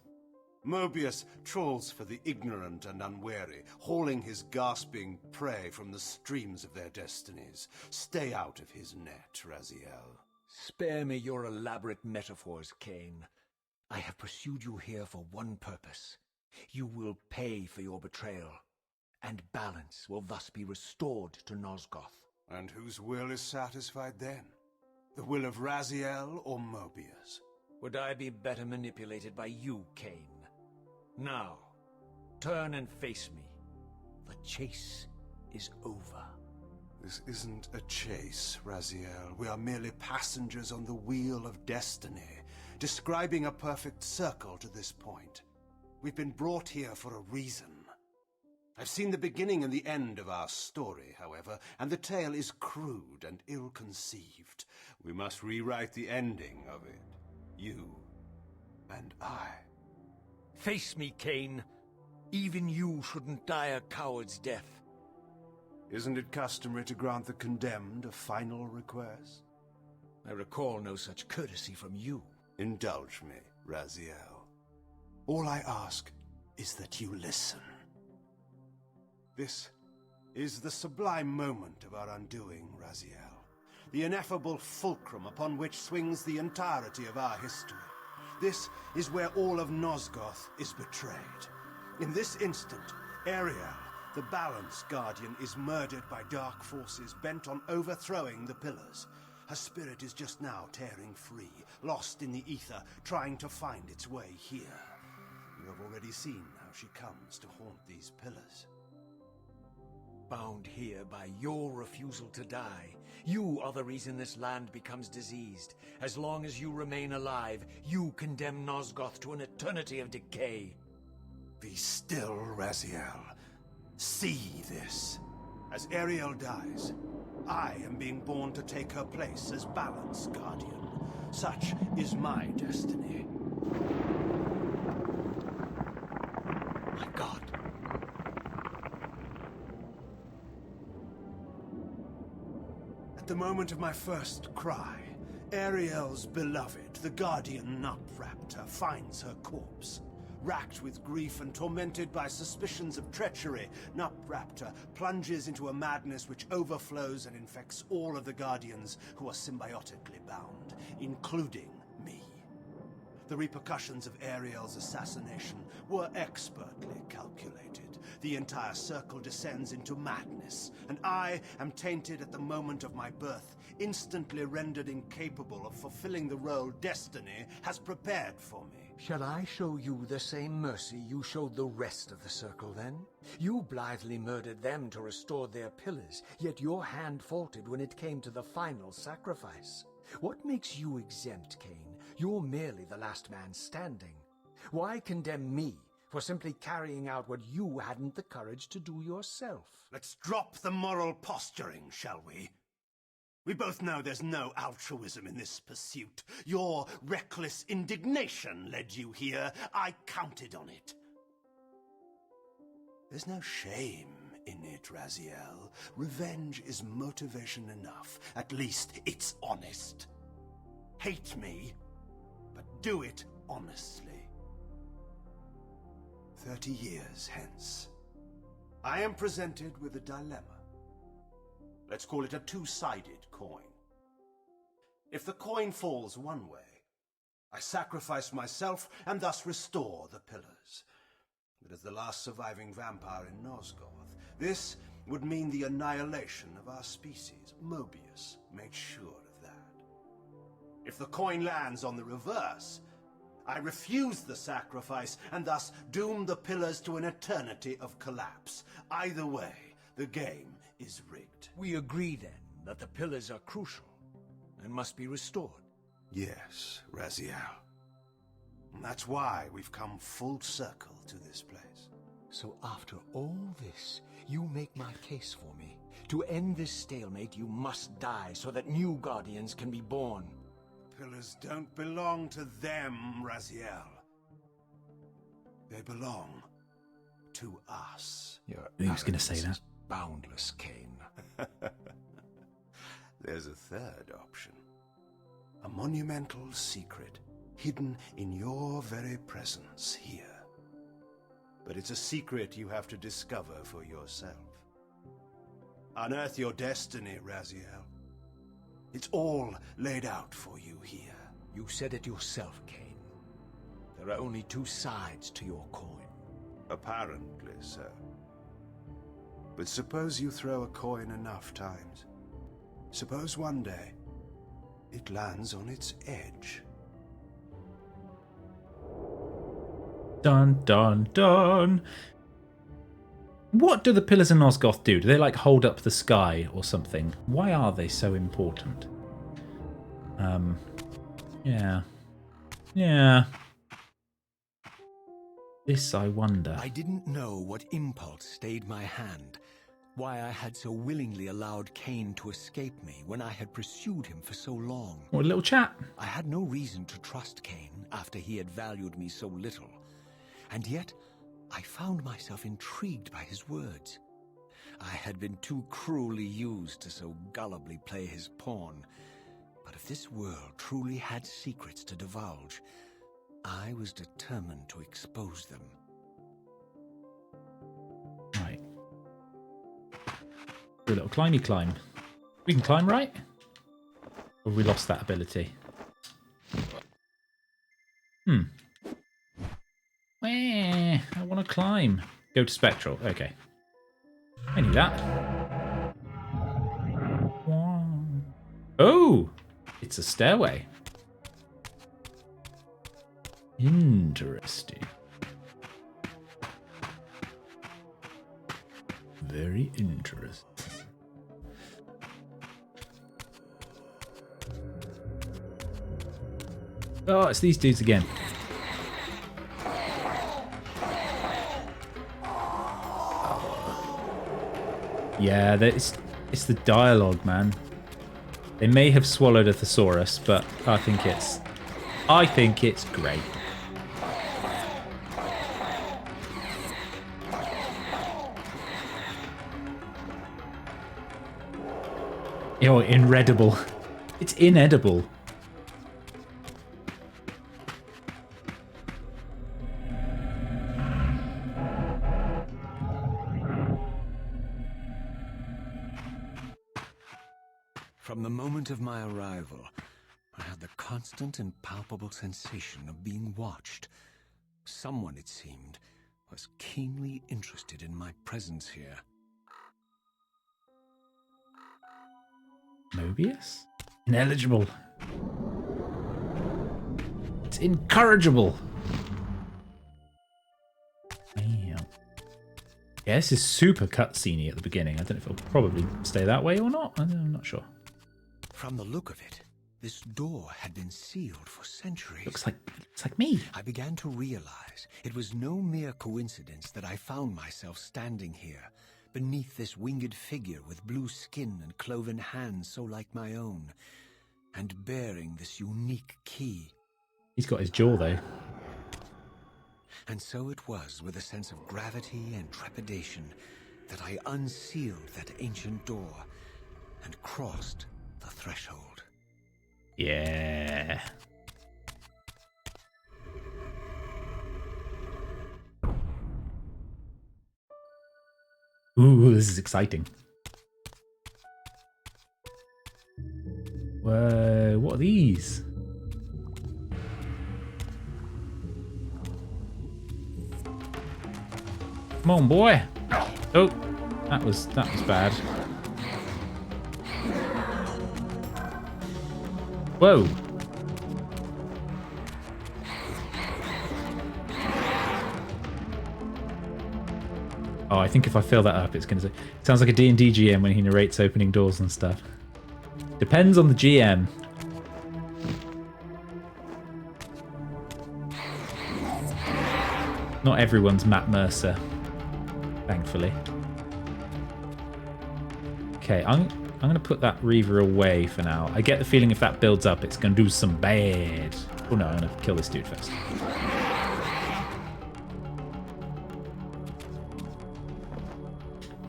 Mobius trawls for the ignorant and unwary, hauling his gasping prey from the streams of their destinies. Stay out of his net, Raziel. Spare me your elaborate metaphors, Cain. I have pursued you here for one purpose. You will pay for your betrayal, and balance will thus be restored to Nosgoth. And whose will is satisfied then? The will of Raziel or Mobius? Would I be better manipulated by you, Cain? Now, turn and face me. The chase is over. This isn't a chase, Raziel. We are merely passengers on the wheel of destiny, describing a perfect circle to this point. We've been brought here for a reason. I've seen the beginning and the end of our story, however, and the tale is crude and ill-conceived. We must rewrite the ending of it. You and I. Face me, Cain. Even you shouldn't die a coward's death. Isn't it customary to grant the condemned a final request? I recall no such courtesy from you. Indulge me, Raziel. All I ask is that you listen. This is the sublime moment of our undoing, Raziel. The ineffable fulcrum upon which swings the entirety of our history. This is where all of Nosgoth is betrayed. In this instant, Ariel, the Balance Guardian, is murdered by dark forces bent on overthrowing the pillars. Her spirit is just now tearing free, lost in the ether, trying to find its way here. You have already seen how she comes to haunt these pillars. Bound here by your refusal to die. You are the reason this land becomes diseased. As long as you remain alive, you condemn Nosgoth to an eternity of decay. Be still, Raziel. See this. As Ariel dies, I am being born to take her place as Balance Guardian. Such is my destiny. My God. At the moment of my first cry, Ariel's beloved, the Guardian Nupraptor, finds her corpse. Racked with grief and tormented by suspicions of treachery, Nupraptor plunges into a madness which overflows and infects all of the Guardians who are symbiotically bound, including me. The repercussions of Ariel's assassination were expertly calculated. The entire circle descends into madness, and I am tainted at the moment of my birth, instantly rendered incapable of fulfilling the role destiny has prepared for me. Shall I show you the same mercy you showed the rest of the circle, then? You blithely murdered them to restore their pillars, yet your hand faltered when it came to the final sacrifice. What makes you exempt, Cain? You're merely the last man standing. Why condemn me for simply carrying out what you hadn't the courage to do yourself? Let's drop the moral posturing, shall we? We both know there's no altruism in this pursuit. Your reckless indignation led you here. I counted on it. There's no shame in it, Raziel. Revenge is motivation enough. At least it's honest. Hate me, but do it honestly. 30 years hence, I am presented with a dilemma. Let's call it a two-sided coin. If the coin falls one way, I sacrifice myself and thus restore the pillars. But as the last surviving vampire in Nosgoth, this would mean the annihilation of our species. Mobius made sure of that. If the coin lands on the reverse, I refuse the sacrifice and thus doom the pillars to an eternity of collapse. Either way, the game is rigged. We agree then that the pillars are crucial and must be restored. Yes, Raziel. And that's why we've come full circle to this place. So after all this, you make my case for me. To end this stalemate, you must die so that new guardians can be born. Pillars don't belong to them, Raziel. They belong to us. Your Who's going to say arrogance that? is boundless, Cain. There's a third option. A monumental secret hidden in your very presence here. But it's a secret you have to discover for yourself. Unearth your destiny, Raziel. It's all laid out for you here. You said it yourself, Cain. There are only two sides to your coin. Apparently so. But suppose you throw a coin enough times. Suppose one day it lands on its edge. Dun, dun, dun. What do the pillars in Nosgoth do? Do they like hold up the sky or something? Why are they so important? Yeah. This I wonder. I didn't know what impulse stayed my hand, why I had so willingly allowed Cain to escape me when I had pursued him for so long. What a little chat. I had no reason to trust Cain after he had valued me so little, and yet I found myself intrigued by his words. I had been too cruelly used to so gullibly play his pawn, but if this world truly had secrets to divulge, I was determined to expose them. Right. Do a little climby climb. We can climb, right? Or have we lost that ability? I want to climb. Go to Spectral. Okay. I knew that. Oh! It's a stairway. Interesting. Very interesting. Oh, it's these dudes again. Yeah, it's the dialogue, man. They may have swallowed a thesaurus, but I think it's great. Oh, inedible. It's inedible. From the moment of my arrival, I had the constant and palpable sensation of being watched. Someone, it seemed, was keenly interested in my presence here. Mobius? Ineligible. It's incorrigible. Damn. Yeah, this is super cutscene-y at the beginning. I don't know if it'll probably stay that way or not. I'm not sure. From the look of it, this door had been sealed for centuries. Looks like me. I began to realize it was no mere coincidence that I found myself standing here, beneath this winged figure with blue skin and cloven hands so like my own, and bearing this unique key. He's got his jaw, though. And so it was with a sense of gravity and trepidation that I unsealed that ancient door and crossed the threshold. Yeah. Ooh, this is exciting. Whoa, what are these? Come on, boy. Oh, that was bad. Whoa. Oh, I think if I fill that up, it's going to... Sounds like a D&D GM when he narrates opening doors and stuff. Depends on the GM. Not everyone's Matt Mercer, thankfully. Okay, I'm going to put that Reaver away for now. I get the feeling if that builds up, it's going to do some bad. Oh no, I'm going to kill this dude first.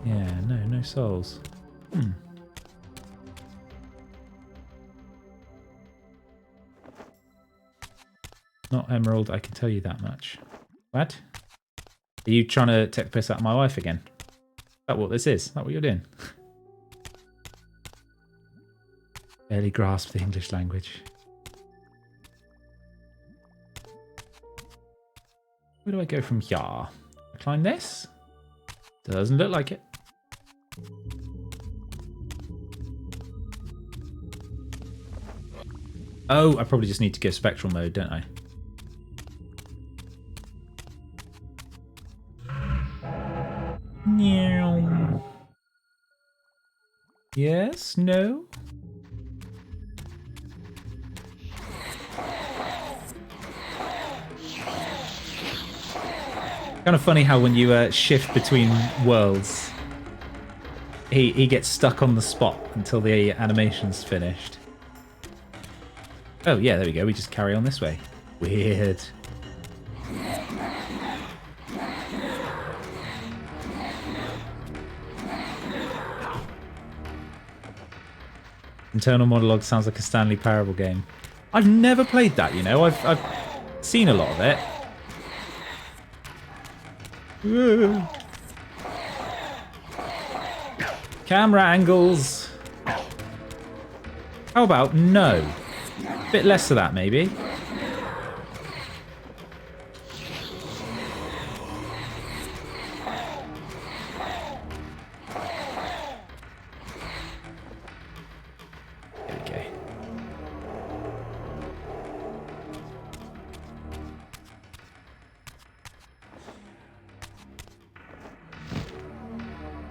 Yeah, no souls. Not emerald, I can tell you that much. What? Are you trying to take the piss out of my wife again? Is that what this is? Is that what you're doing? Barely grasp the English language. Where do I go from here? I climb this? Doesn't look like it. Oh, I probably just need to go spectral mode, don't I? Meow. Yes? No? Kind of funny how when you shift between worlds, he gets stuck on the spot until the animation's finished. Oh yeah, there we go. We just carry on this way. Weird. Internal monologue sounds like a Stanley Parable game. I've never played that, you know. I've seen a lot of it. Camera angles. How about no? Bit less of that, maybe. There we go.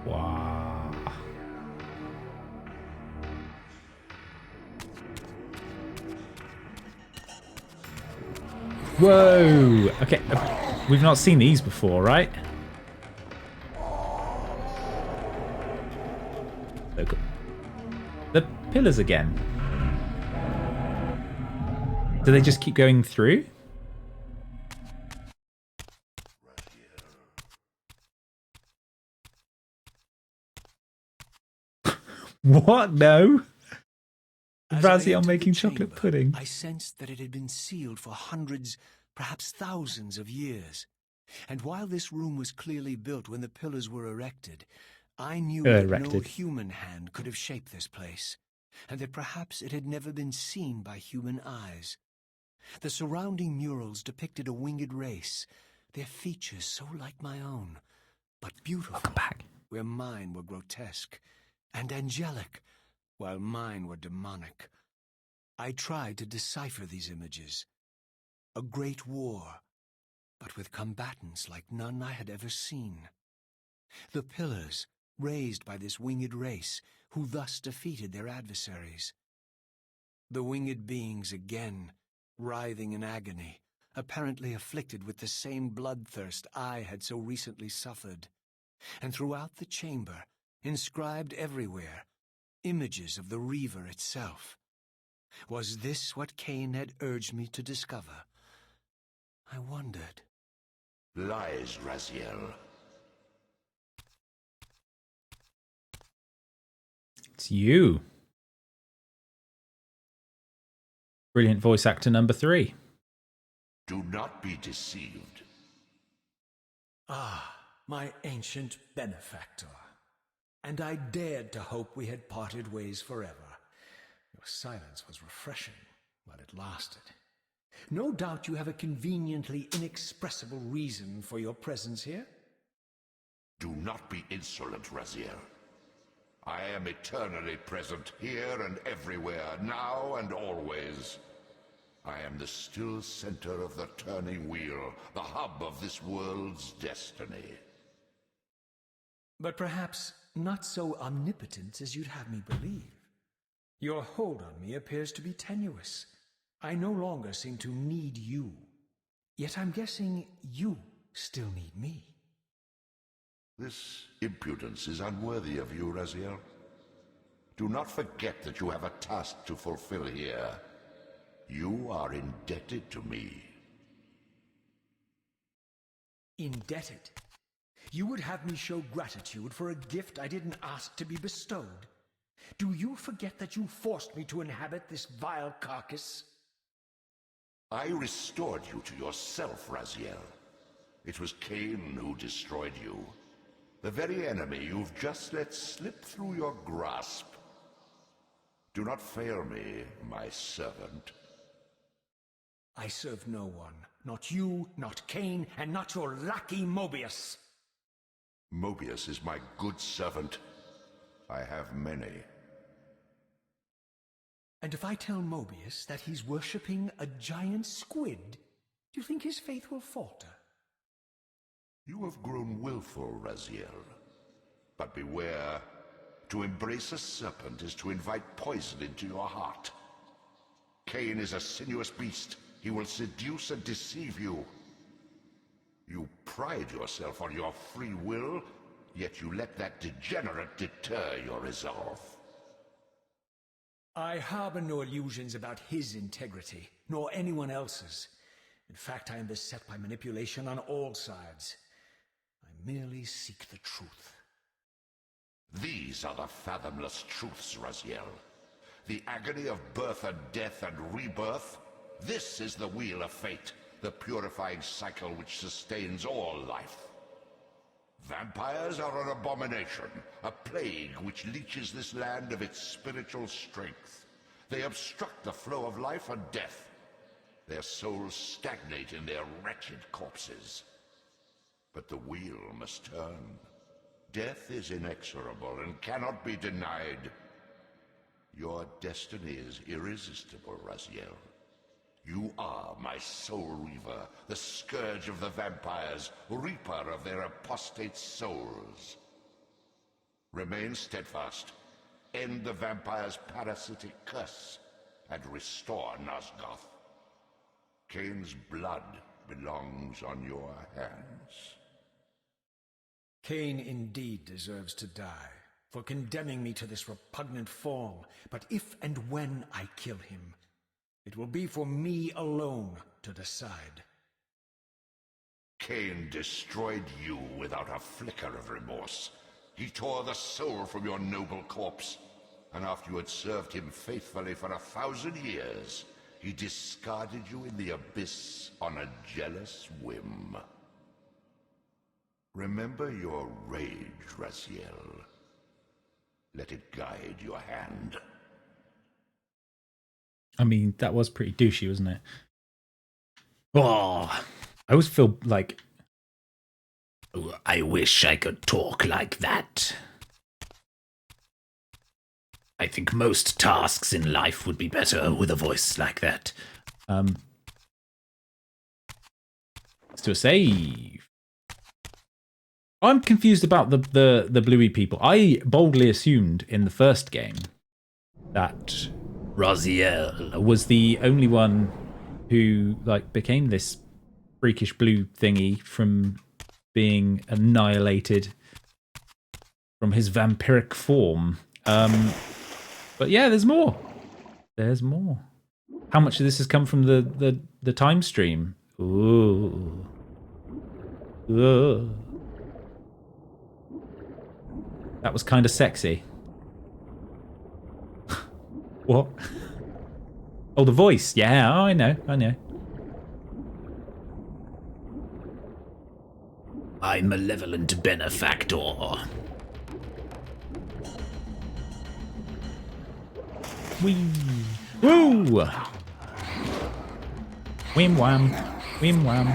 Wow. Whoa! Okay, we've not seen these before, right? Look, the pillars again. Do they just keep going through? What? No. Raziel making chocolate pudding. I sensed that it had been sealed for hundreds, perhaps thousands of years. And while this room was clearly built when the pillars were erected, I knew that no human hand could have shaped this place, and that perhaps it had never been seen by human eyes. The surrounding murals depicted a winged race, their features so like my own, but beautiful. Welcome back. Where mine were grotesque, and angelic, while mine were demonic. I tried to decipher these images. A great war, but with combatants like none I had ever seen. The pillars, raised by this winged race, who thus defeated their adversaries. The winged beings again, writhing in agony, apparently afflicted with the same bloodthirst I had so recently suffered. And throughout the chamber, inscribed everywhere, images of the Reaver itself. Was this what Cain had urged me to discover? I wondered. Lies, Raziel. It's you. Brilliant voice actor number 3. Do not be deceived. Ah, my ancient benefactor. And I dared to hope we had parted ways forever. Your silence was refreshing while it lasted. No doubt you have a conveniently inexpressible reason for your presence here. Do not be insolent, Raziel. I am eternally present here and everywhere, now and always. I am the still center of the turning wheel, the hub of this world's destiny. But perhaps not so omnipotent as you'd have me believe. Your hold on me appears to be tenuous. I no longer seem to need you. Yet I'm guessing you still need me. This impudence is unworthy of you, Raziel. Do not forget that you have a task to fulfill here. You are indebted to me. Indebted? You would have me show gratitude for a gift I didn't ask to be bestowed? Do you forget that you forced me to inhabit this vile carcass? I restored you to yourself, Raziel. It was Cain who destroyed you. The very enemy you've just let slip through your grasp. Do not fail me, my servant. I serve no one. Not you, not Cain, and not your lackey Mobius. Mobius is my good servant. I have many. And if I tell Mobius that he's worshipping a giant squid, do you think his faith will falter? You have grown willful, Raziel. But beware. To embrace a serpent is to invite poison into your heart. Cain is a sinuous beast. He will seduce and deceive you. You pride yourself on your free will, yet you let that degenerate deter your resolve. I harbor no illusions about his integrity, nor anyone else's. In fact, I am beset by manipulation on all sides. I merely seek the truth. These are the fathomless truths, Raziel. The agony of birth and death and rebirth. This is the wheel of fate, the purifying cycle which sustains all life. Vampires are an abomination, a plague which leeches this land of its spiritual strength. They obstruct the flow of life and death. Their souls stagnate in their wretched corpses. But the wheel must turn. Death is inexorable and cannot be denied. Your destiny is irresistible, Raziel. You are my soul reaver, the scourge of the vampires, reaper of their apostate souls. Remain steadfast, end the vampire's parasitic curse, and restore Nosgoth. Cain's blood belongs on your hands. Cain indeed deserves to die for condemning me to this repugnant form, but if and when I kill him, it will be for me alone to decide. Cain destroyed you without a flicker of remorse. He tore the soul from your noble corpse, and after you had served him faithfully for 1,000 years, he discarded you in the abyss on a jealous whim. Remember your rage, Raziel. Let it guide your hand. I mean, that was pretty douchey, wasn't it? Oh, I always feel like, I wish I could talk like that. I think most tasks in life would be better with a voice like that. Let's do a save. I'm confused about the bluey people. I boldly assumed in the first game that Raziel was the only one who became this freakish blue thingy from being annihilated from his vampiric form. But yeah, there's more. There's more. How much of this has come from the time stream? Ooh. Ooh. That was kind of sexy. What? Oh, the voice. Yeah, oh, I know. My malevolent benefactor. Wee. Woo! Whim wham. Whim wham.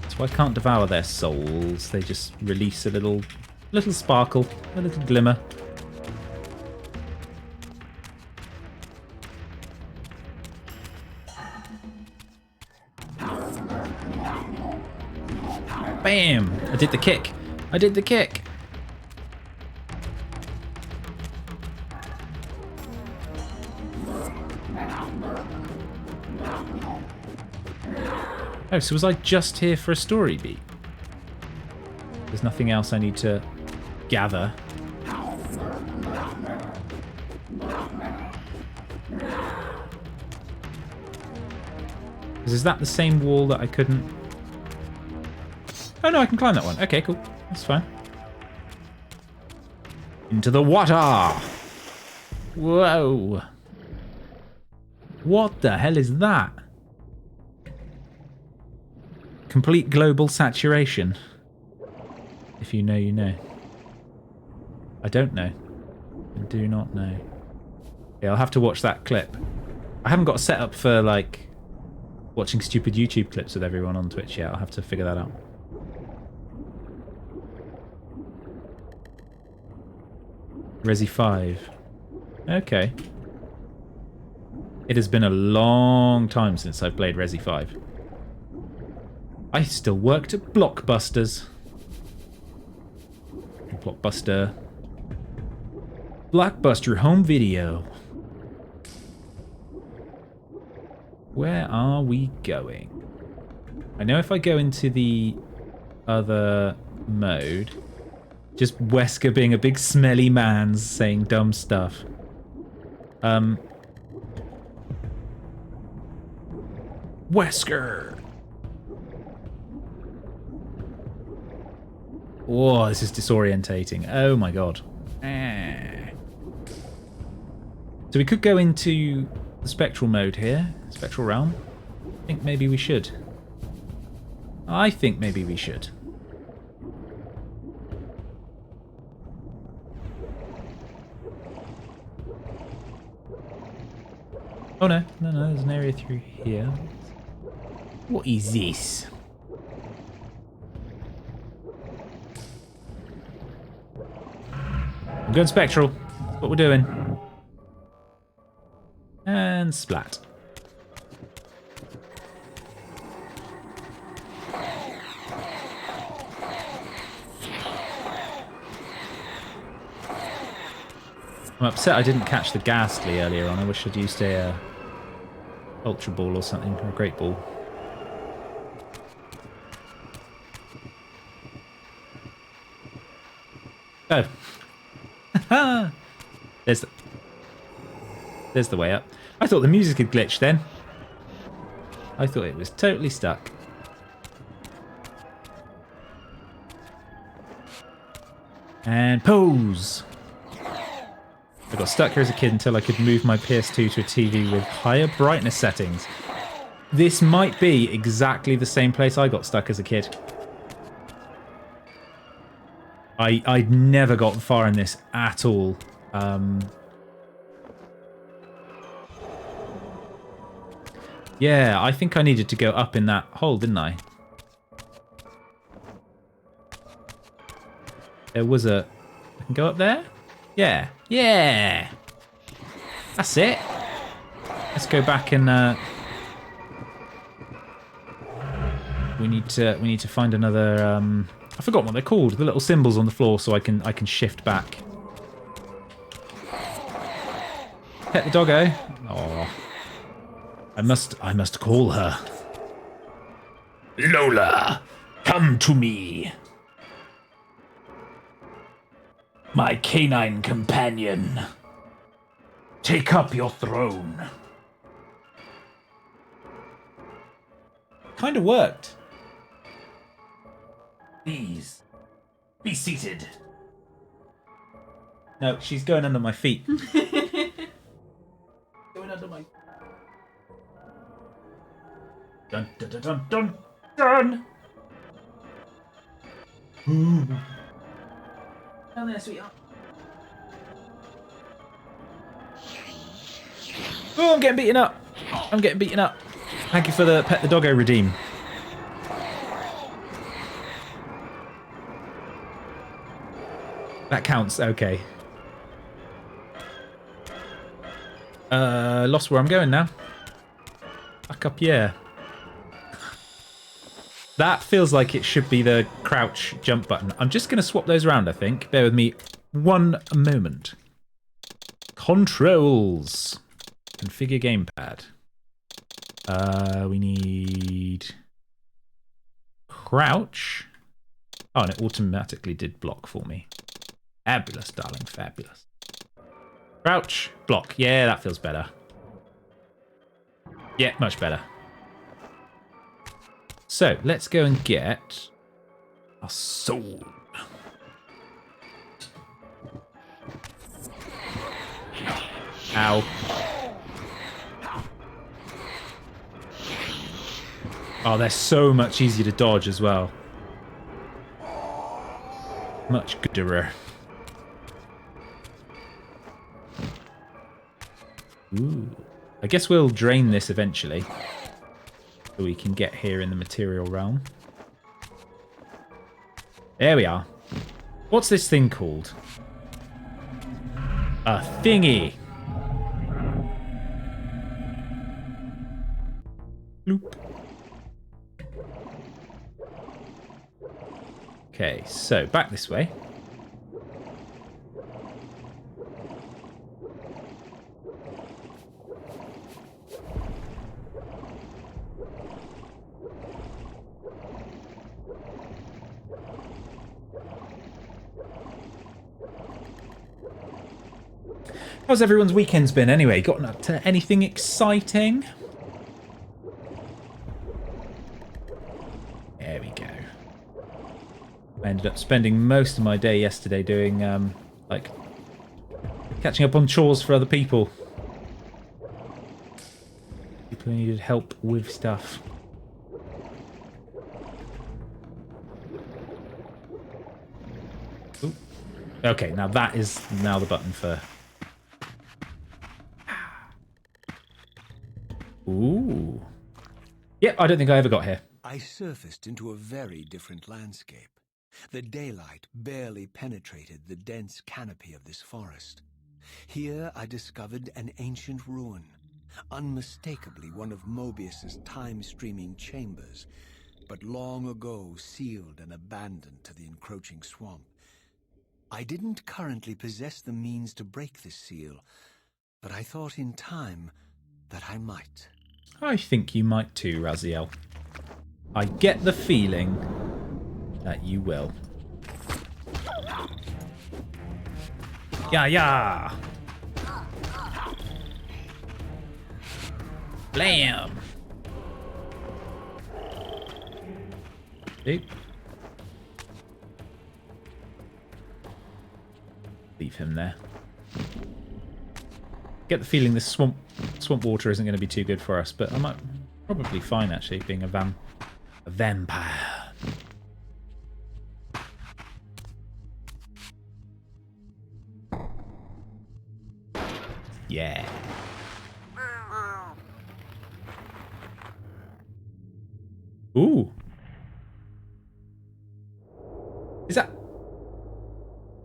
So I can't devour their souls. They just release a little sparkle, a little glimmer. Bam! I did the kick. I did the kick. Oh, so was I just here for a story beat? There's nothing else I need to gather. Is that the same wall that I couldn't... Oh no, I can climb that one. Okay, cool. That's fine. Into the water! Whoa! What the hell is that? Complete global saturation. If you know, you know. I don't know. I do not know. Yeah, I'll have to watch that clip. I haven't got a setup for, like, watching stupid YouTube clips with everyone on Twitch yet. I'll have to figure that out. Resi 5. Okay. It has been a long time since I've played Resi 5. I still worked at Blockbusters. Blockbuster home video. Where are we going? I know if I go into the other mode, just Wesker being a big smelly man saying dumb stuff. Wesker! Whoa, this is disorientating. Oh my god. So we could go into the spectral mode here. Spectral realm. I think maybe we should. I think maybe we should. Oh no, there's an area through here. What is this? I'm going spectral. That's what we're doing. And splat. I'm upset I didn't catch the ghastly earlier on. I wish I'd used a ultra ball or something, or a great ball. Oh. There's the way up. I thought the music had glitched then. I thought it was totally stuck. And pose! I got stuck here as a kid until I could move my PS2 to a TV with higher brightness settings. This might be exactly the same place I got stuck as a kid. I'd never gotten far in this at all. Yeah, I think I needed to go up in that hole, didn't I? There was a... I can go up there? Yeah. Yeah! That's it. Let's go back and... We need to find another... I forgot what they're called. The little symbols on the floor, so I can shift back. Pet the doggo. Oh, I must call her. Lola, come to me. My canine companion. Take up your throne. Kind of worked. Please, be seated. No, she's going under my feet. Going under my... Dun dun dun dun dun dun. Down there, sweetheart. Oh, I'm getting beaten up. I'm getting beaten up. Thank you for the pet the doggo redeem. That counts, okay. Lost where I'm going now. Back up here. That feels like it should be the crouch jump button. I'm just going to swap those around, I think. Bear with me one moment. Controls. Configure gamepad. We need crouch. Oh, and it automatically did block for me. Fabulous, darling, fabulous. Crouch, block. Yeah, that feels better. Yeah, much better. So, let's go and get our sword. Ow. Oh, they're so much easier to dodge as well. Much gooder. Ooh. I guess we'll drain this eventually. So we can get here in the material realm. There we are. What's this thing called? A thingy. Bloop. Okay, so back this way. How's everyone's weekends been anyway? Gotten up to anything exciting? There we go. I ended up spending most of my day yesterday doing, like, catching up on chores for other people. People who needed help with stuff. Ooh. Okay, now that is now the button for... Ooh. Yep, I don't think I ever got here. I surfaced into a very different landscape. The daylight barely penetrated the dense canopy of this forest. Here I discovered an ancient ruin, unmistakably one of Mobius's time-streaming chambers, but long ago sealed and abandoned to the encroaching swamp. I didn't currently possess the means to break this seal, but I thought in time that I might. I think you might too, Raziel. I get the feeling that you will. Yeah. Blam. Oop. Leave him there. Get the feeling this swamp water isn't going to be too good for us, but I might probably fine actually being a vampire. Yeah. Ooh. Is that...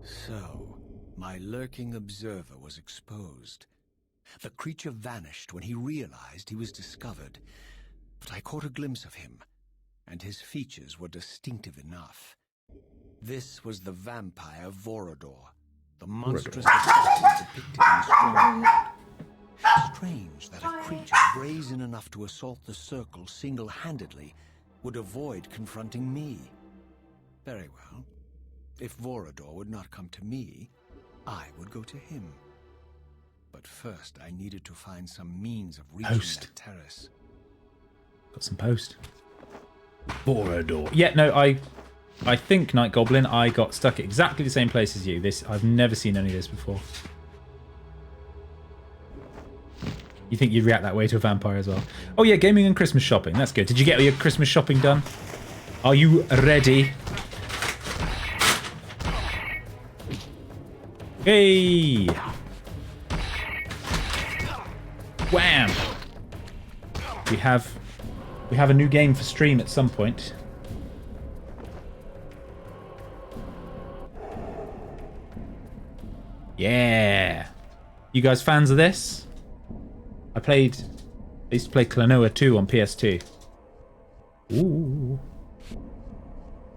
So, my lurking observer was exposed. The creature vanished when he realized he was discovered, but I caught a glimpse of him, and his features were distinctive enough. This was the vampire Vorador, the monstrous assassin depicted in Storm. Strange that a creature brazen enough to assault the circle single-handedly would avoid confronting me. Very well. If Vorador would not come to me, I would go to him. But first, I needed to find some means of reaching that terrace. Got some post. Borador. Yeah, no, I think, Night Goblin, I got stuck at exactly the same place as you. I've never seen any of this before. You think you'd react that way to a vampire as well? Oh yeah, gaming and Christmas shopping. That's good. Did you get all your Christmas shopping done? Are you ready? Hey! Wham! We have a new game for stream at some point. Yeah! You guys fans of this? I used to play Klonoa 2 on PS2. Ooh.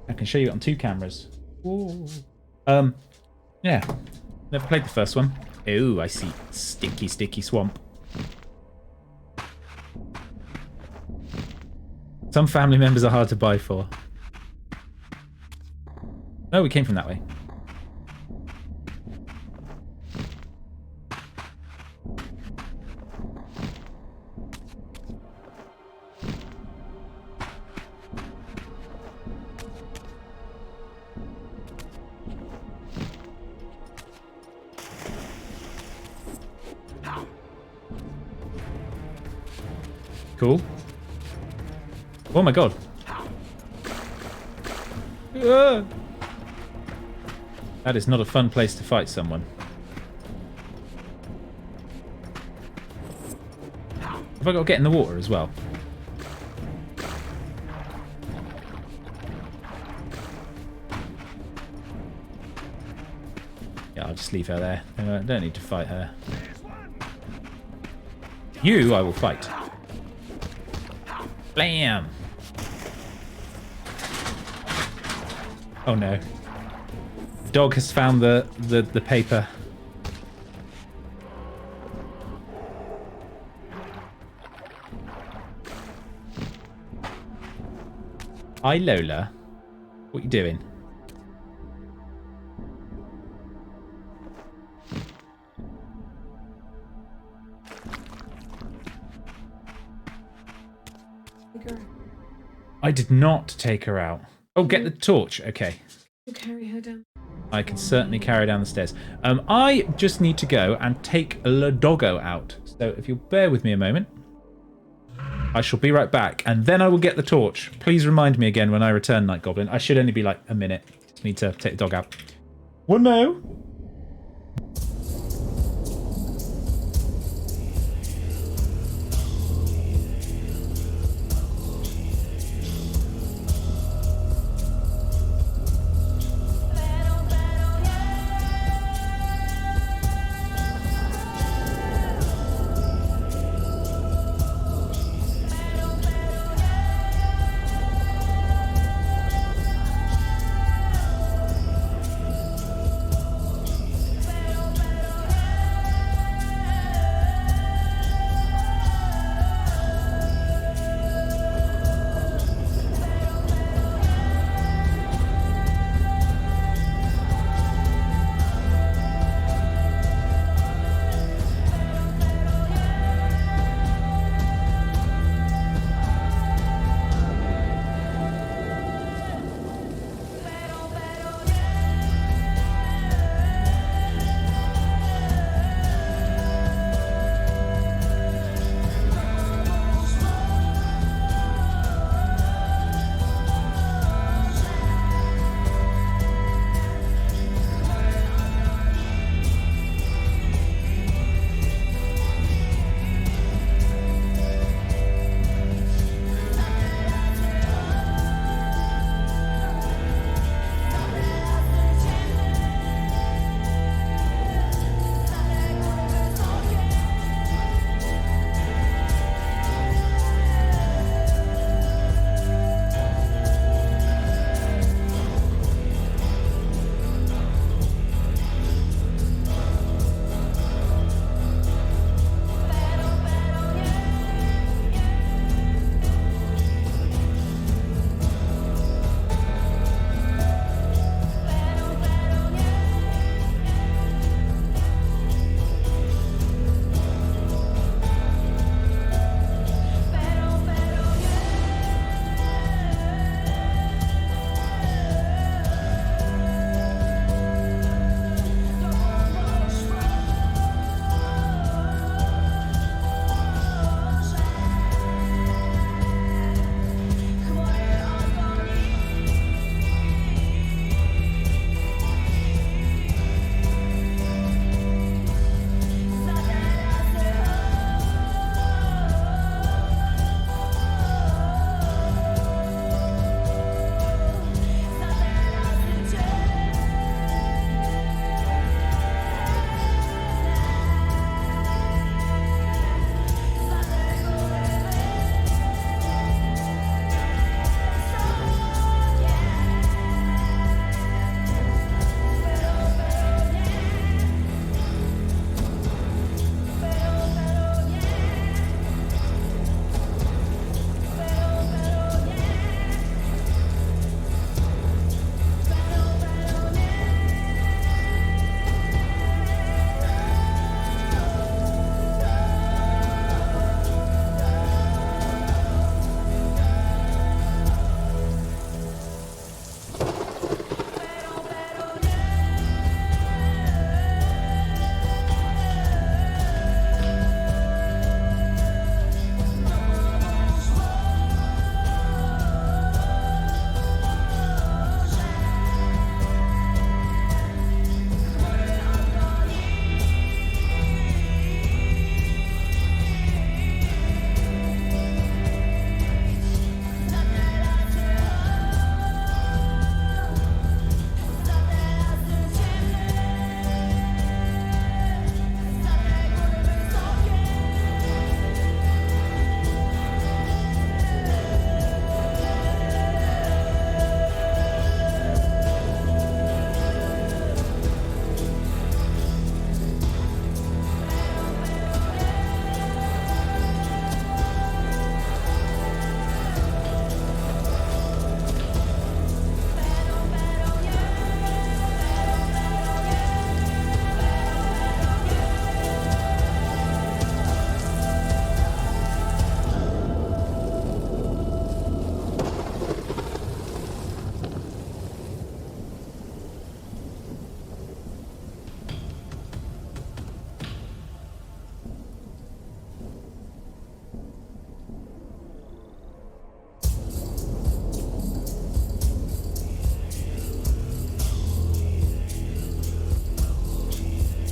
I can show you it on 2 cameras. Ooh. Yeah. Never played the first one. Ooh, I see. Sticky, sticky swamp. Some family members are hard to buy for. No, we came from that way. Cool. Oh my god. That is not a fun place to fight someone. Have I got to get in the water as well? Yeah, I'll just leave her there. I don't need to fight her. You, I will fight. Blam! Oh no. The dog has found the paper. Hi Lola. What you doing? I did not take her out. Oh, get the torch. Okay. You'll carry her down. I can certainly carry her down the stairs. I just need to go and take the doggo out. So if you'll bear with me a moment, I shall be right back. And then I will get the torch. Please remind me again when I return, Night Goblin. I should only be like a minute. Just need to take the dog out. One more.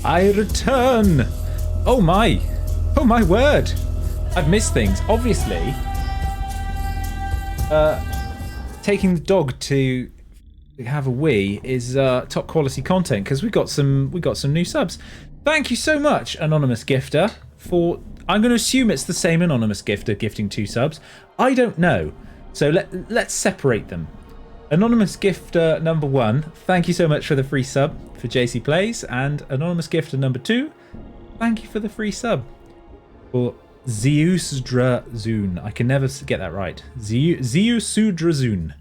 I return. Oh my word. I've missed things. Obviously, taking the dog to have a wee is top quality content because we got some new subs. Thank you so much, anonymous gifter, for. I'm going to assume it's the same anonymous gifter gifting 2 subs. I don't know, so let's separate them. Anonymous gifter number 1, thank you so much for the free sub for JC Plays, and anonymous gifter number 2, thank you for the free sub for Zeusdrazun. I can never get that right. Zeusudrazun.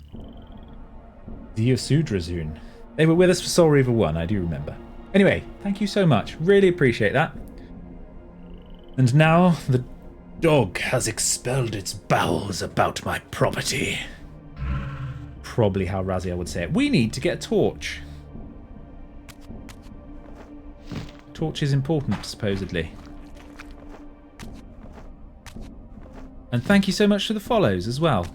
Zeusudrazun. They were with us for Soul Reaver 1, I do remember. Anyway, thank you so much. Really appreciate that. And now the dog has expelled its bowels about my property. Probably how Raziel would say it. We need to get a torch. Torch is important, supposedly. And thank you so much for the follows as well.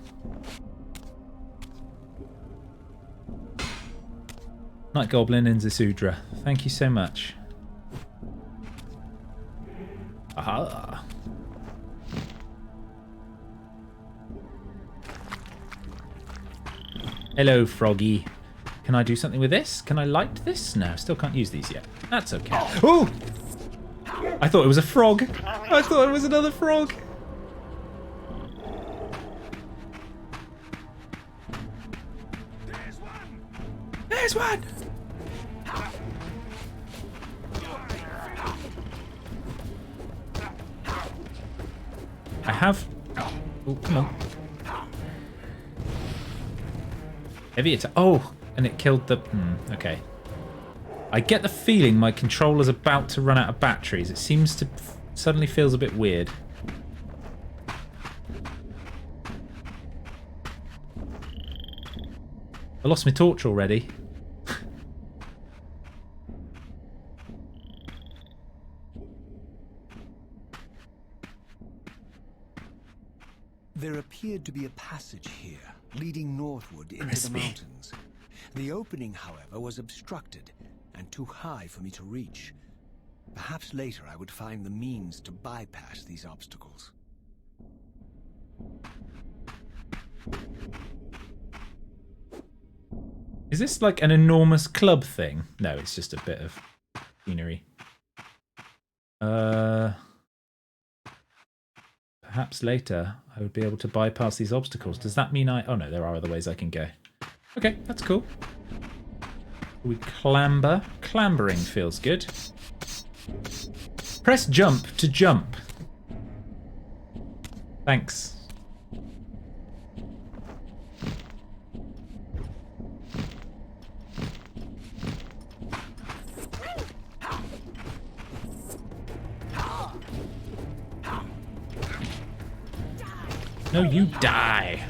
Night Goblin and Zisudra, thank you so much. Aha. Hello, Froggy. Can I do something with this? Can I light this? No, still can't use these yet. That's okay. Oh! I thought it was a frog. I thought it was another frog. There's one! I have... Oh, come on. Heavy attack. Oh, and it killed the... okay. I get the feeling my controller's about to run out of batteries. It seems to... suddenly feels a bit weird. I lost my torch already. There appeared to be a passage here, leading northward into the mountains. The opening, however, was obstructed and too high for me to reach. Perhaps later I would find the means to bypass these obstacles. Is this like an enormous club thing? No, it's just a bit of scenery. Perhaps later I would be able to bypass these obstacles. Does that mean oh no, there are other ways I can go. Okay, that's cool. We clamber. Clambering feels good. Press jump to jump. Thanks. No, you die.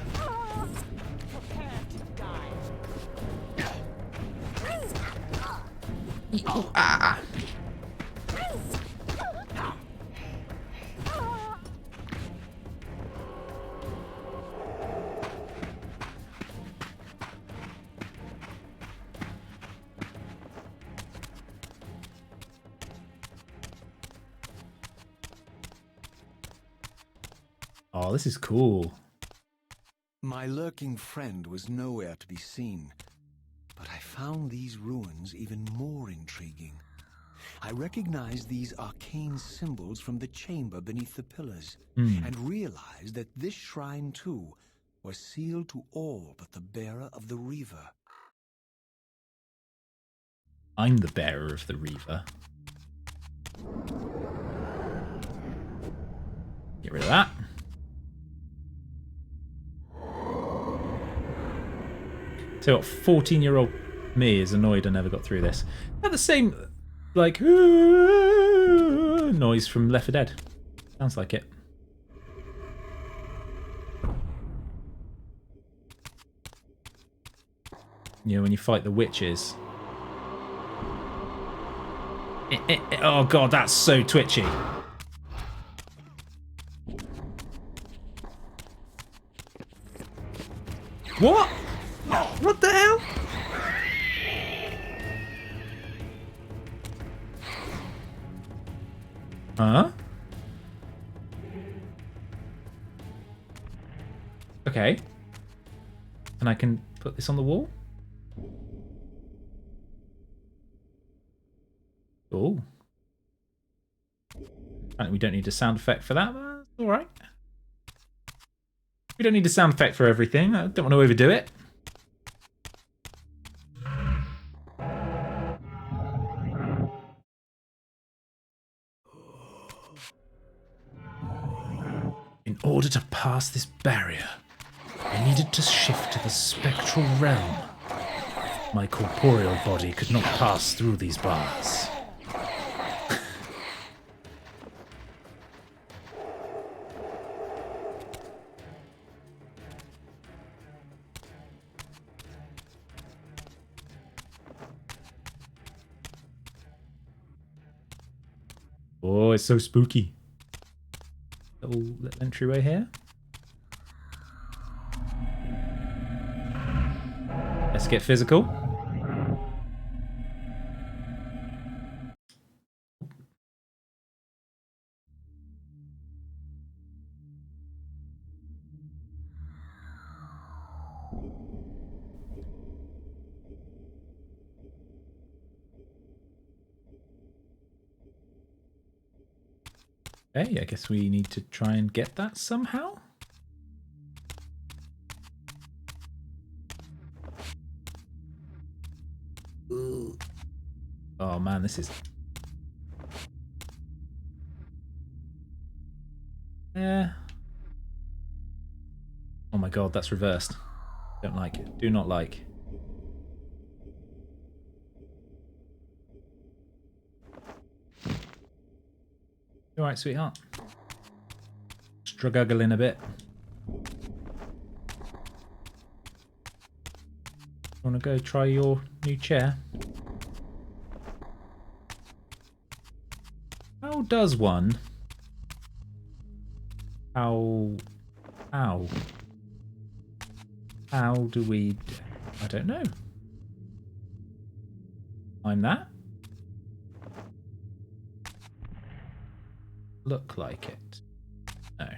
Oh, ah. Oh, this is cool. My lurking friend was nowhere to be seen, but I found these ruins even more intriguing. I recognized these arcane symbols from the chamber beneath the pillars, and realized that this shrine, too, was sealed to all but the bearer of the Reaver. I'm the bearer of the Reaver. Get rid of that. So what, 14-year-old me is annoyed I never got through this. Not the same, like, noise from Left 4 Dead. Sounds like it. You know, when you fight the witches. Oh god, that's so twitchy. What? What the hell? Huh? Okay. And I can put this on the wall? Oh. Apparently we don't need a sound effect for that, but that's alright. We don't need a sound effect for everything. I don't want to overdo it. In order to pass this barrier, I needed to shift to the spectral realm. My corporeal body could not pass through these bars. Oh, it's so spooky. Little entryway here. Let's get physical. Okay, I guess we need to try and get that somehow. Ooh. Oh man, this is... Yeah. Oh my god, that's reversed. Don't like it. Do not like. You alright, sweetheart? Struggling a bit. Wanna go try your new chair? How does one? How do we... I don't know. I'm that? Look like it. No.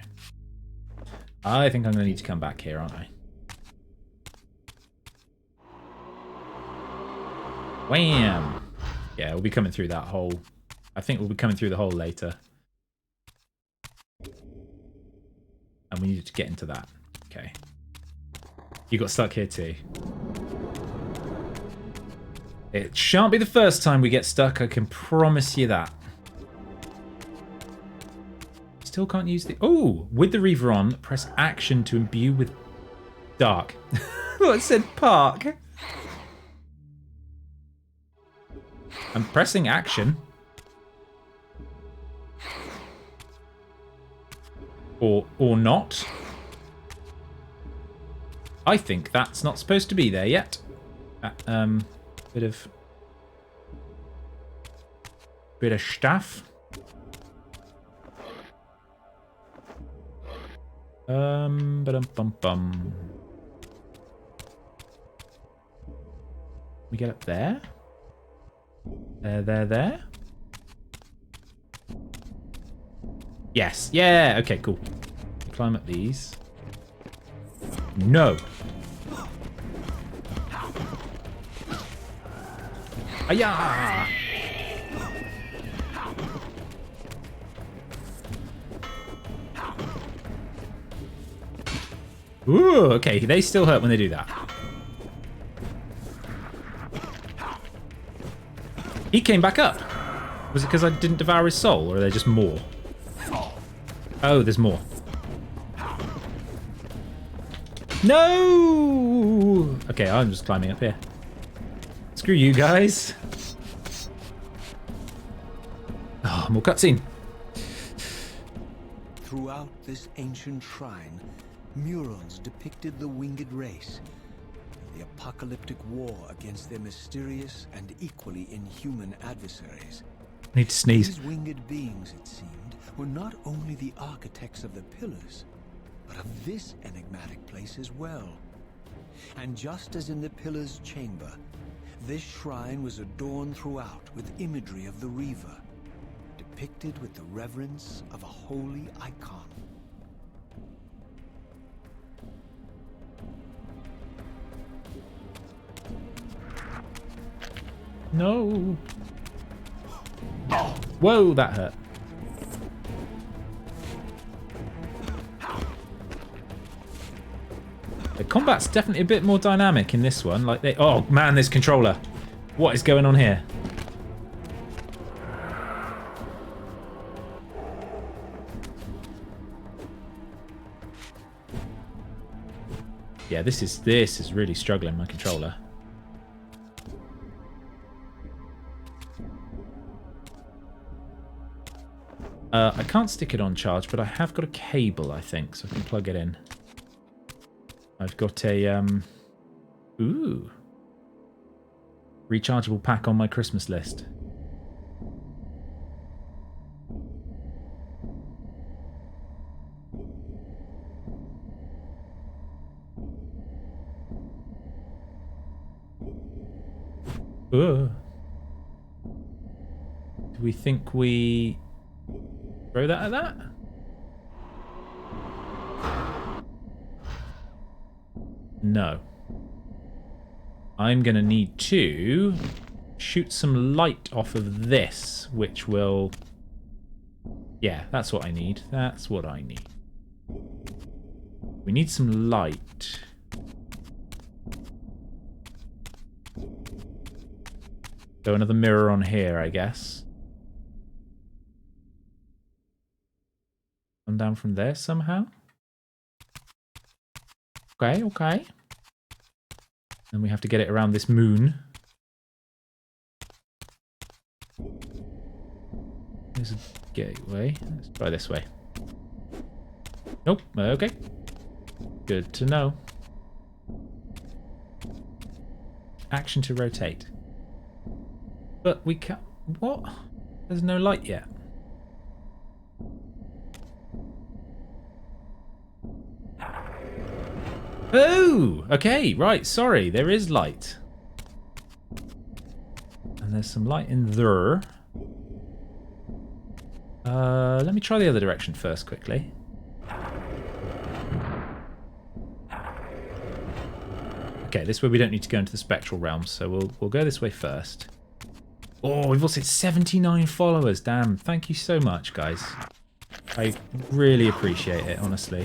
I think I'm going to need to come back here, aren't I? Wham! Yeah, we'll be coming through that hole. I think we'll be coming through the hole later. And we needed to get into that. Okay. You got stuck here too. It shan't be the first time we get stuck, I can promise you that. Still can't use the... Oh! With the Reaver on, press action to imbue with dark. Well, it said park. I'm pressing action. Or not. I think that's not supposed to be there yet. Bit of stuff. Ba-dum-bum-bum. We get up there. There. Yes. Yeah. Okay, cool. Climb up these. No. Ayah! Ooh, okay. They still hurt when they do that. He came back up. Was it because I didn't devour his soul, or are there just more? Oh, there's more. No! Okay, I'm just climbing up here. Screw you guys. Oh, more cutscene. Throughout this ancient shrine, murals depicted the winged race, the apocalyptic war against their mysterious and equally inhuman adversaries. I need to sneeze. These winged beings, it seemed, were not only the architects of the pillars, but of this enigmatic place as well. And just as in the pillar's chamber, this shrine was adorned throughout with imagery of the Reaver, depicted with the reverence of a holy icon. No. Whoa, that hurt. The combat's definitely a bit more dynamic in this one. Like oh man, this controller. What is going on here? Yeah, this is really struggling, my controller. I can't stick it on charge, but I have got a cable, I think, so I can plug it in. I've got a ooh, rechargeable pack on my Christmas list. Do we think we throw that at that? No. I'm going to need to shoot some light off of this, which will... Yeah, that's what I need. That's what I need. We need some light. So another mirror on here, I guess. Come down from there somehow. Okay, okay. And we have to get it around this moon. There's a gateway. Let's try this way. Nope. Okay. Good to know. Action to rotate. But we can't... What? There's no light yet. Oh! Okay, right. Sorry. There is light. And there's some light in there. Let me try the other direction first quickly. Okay, this way we don't need to go into the spectral realm, so we'll go this way first. Oh, we've also hit 79 followers. Damn, thank you so much, guys. I really appreciate it, honestly.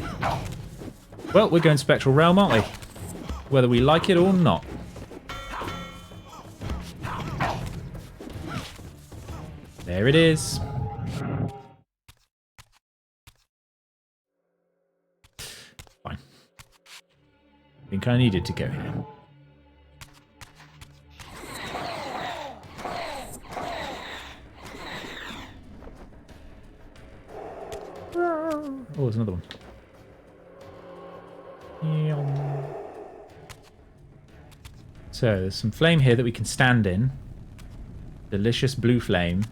Well, we're going spectral realm, aren't we? Whether we like it or not. There it is. Fine. I think I needed to go here. Oh, there's another one. So there's some flame here that we can stand in. Delicious blue flame.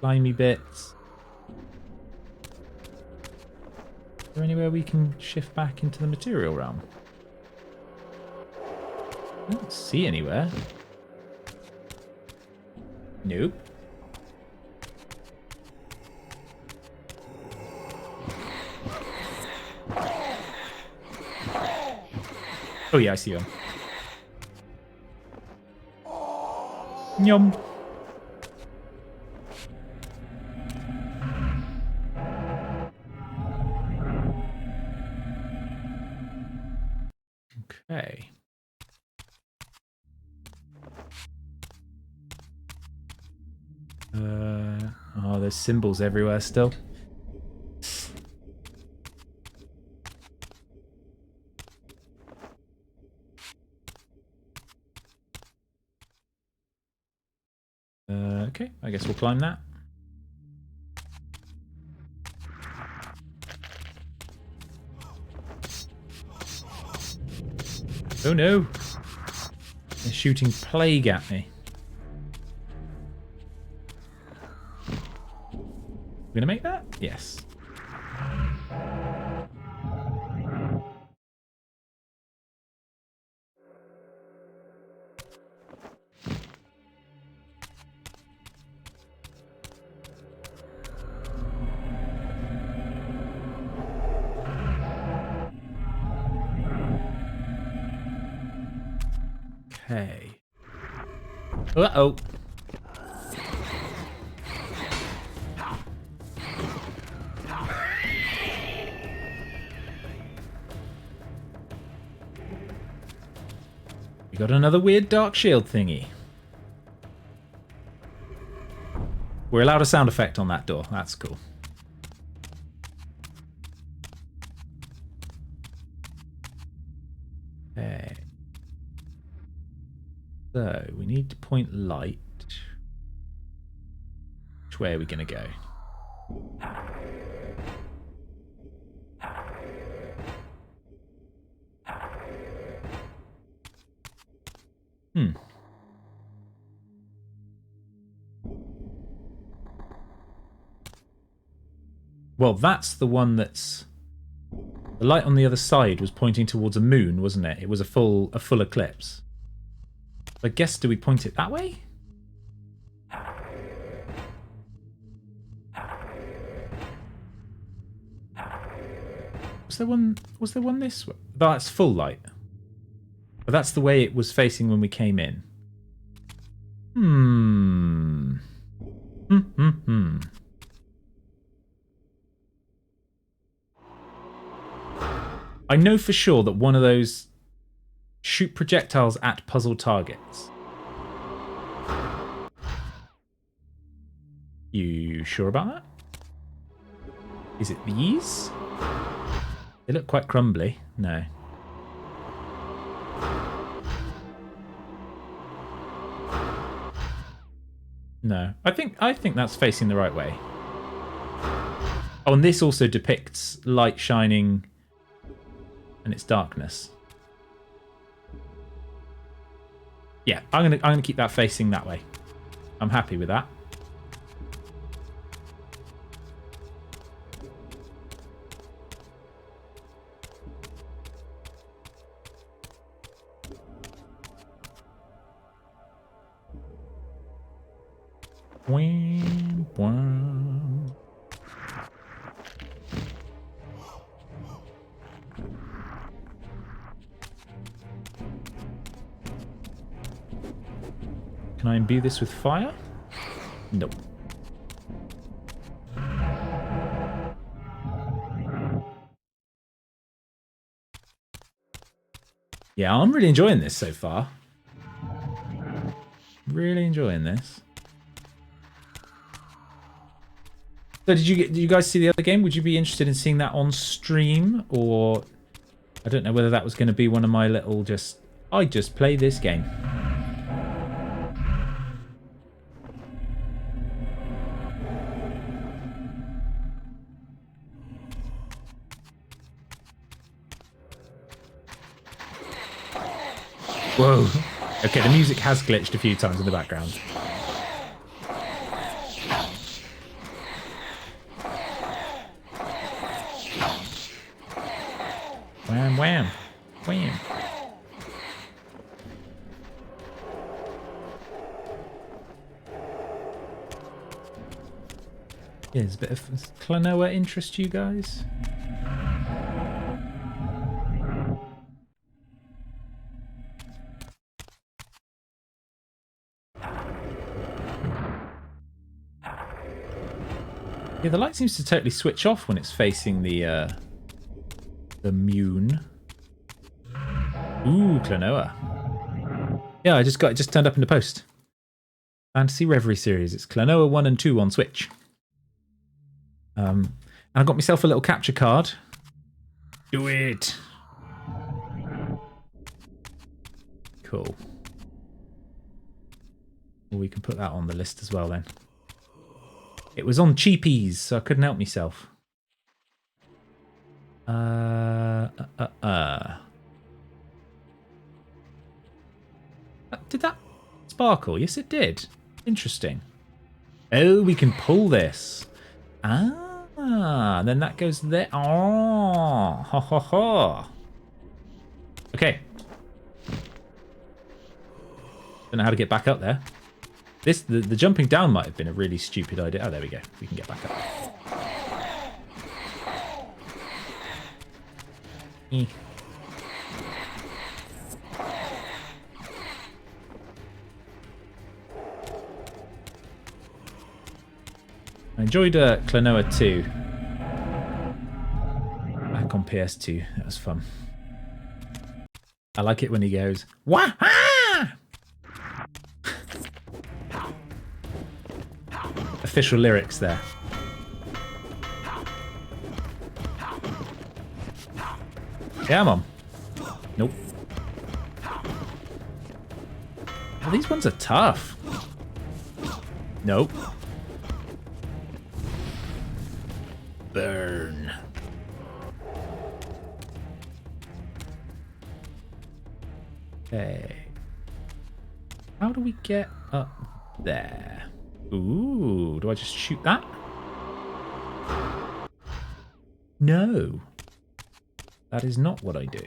Slimy bits. Is there anywhere we can shift back into the material realm? I don't see anywhere. Nope. Oh yeah, I see him. Yum. Okay. Oh, there's symbols everywhere still. Okay, I guess we'll climb that. Oh no! They're shooting plague at me. We're gonna make that? Yes. Okay. Uh-oh. We got another weird dark shield thingy. We're allowed a sound effect on that door. That's cool. Okay. So, we need to point light. Which way are we going to go? Well, that's the one that's... The light on the other side was pointing towards a moon, wasn't it? It was a full eclipse. I guess, do we point it that way? Was there one this way? That's full light. But that's the way it was facing when we came in. I know for sure that one of those shoot projectiles at puzzle targets. You sure about that? Is it these? They look quite crumbly. No. No. I think that's facing the right way. Oh, and this also depicts light shining and its darkness. Yeah, I'm gonna keep that facing that way. I'm happy with that. Wham, wham. Can I imbue this with fire? Nope. Yeah, I'm really enjoying this so far. Really enjoying this. So did you guys see the other game? Would you be interested in seeing that on stream? Or I don't know whether that was going to be one of my little I just play this game. Whoa. Okay, the music has glitched a few times in the background. Wham, wham, wham. Yeah, there's a bit of Klonoa interest you guys. Yeah, the light seems to totally switch off when it's facing the moon. Ooh, Klonoa. Yeah, it just turned up in the post. Fantasy Reverie series. It's Klonoa 1 and 2 on Switch. And I got myself a little capture card. Do it. Cool. Well, we can put that on the list as well then. It was on cheapies, so I couldn't help myself. Did that sparkle? Yes, it did. Interesting. Oh, we can pull this. Ah, then that goes there. Oh, ha ha ha. Okay. Don't know how to get back up there. The jumping down might have been a really stupid idea. Oh, there we go. We can get back up. I enjoyed Klonoa 2 back on PS2. That was fun. I like it when he goes, wah! Official lyrics there. Yeah, Mom. Nope. Oh, these ones are tough. Nope. Burn. Okay. How do we get up there? Ooh, do I just shoot that? No. That is not what I do.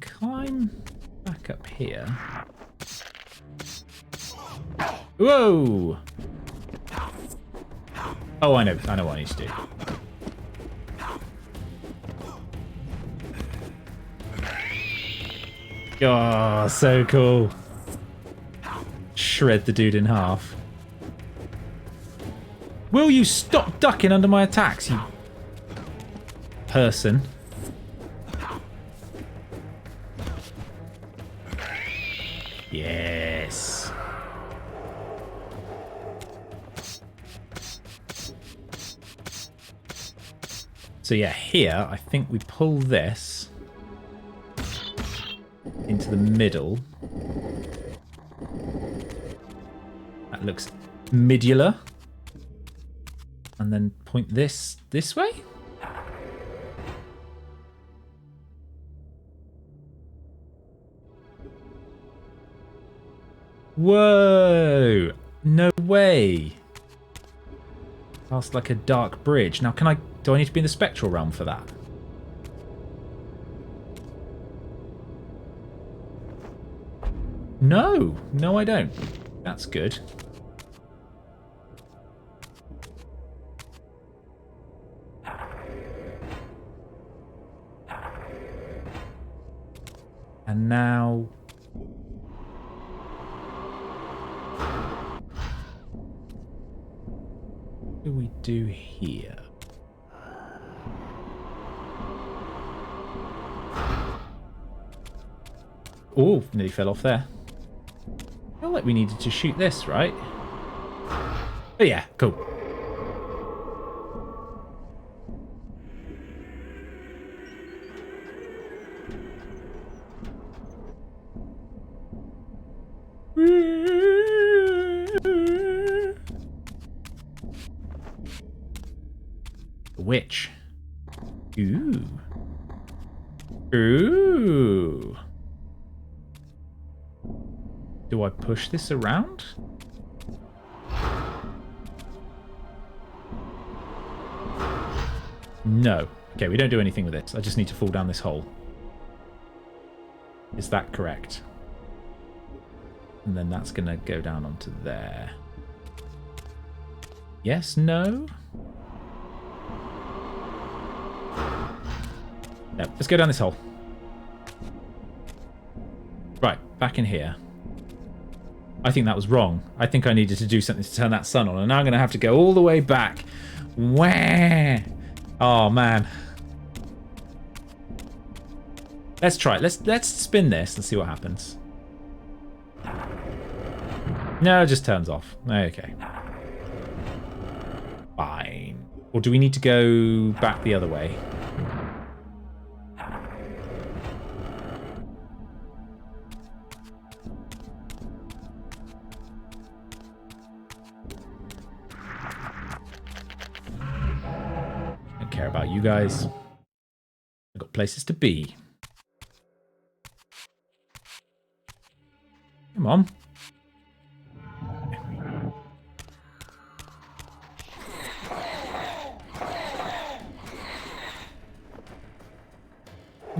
Climb back up here. Whoa! Oh, I know what I need to do. Oh, so cool. Shred the dude in half. Will you stop ducking under my attacks, you person? Yes. So yeah, here I think we pull this into the middle. That looks medular. And then point this way? Whoa! No way! Past like a dark bridge. Now do I need to be in the spectral realm for that? No! No, I don't. That's good. And now... what do we do here? Oh, nearly fell off there. I feel like we needed to shoot this, right? Oh yeah, cool. Witch. Ooh. Ooh. Do I push this around? No. Okay, we don't do anything with it. I just need to fall down this hole. Is that correct? And then that's going to go down onto there. Yes, no? No, let's go down this hole. Right, back in here. I think that was wrong. I think I needed to do something to turn that sun on, and now I'm going to have to go all the way back. Wah! Oh, man. Let's try it. Let's spin this and see what happens. No, it just turns off. Okay. Fine. Or do we need to go back the other way? Don't care about you guys. I've got places to be. Come on.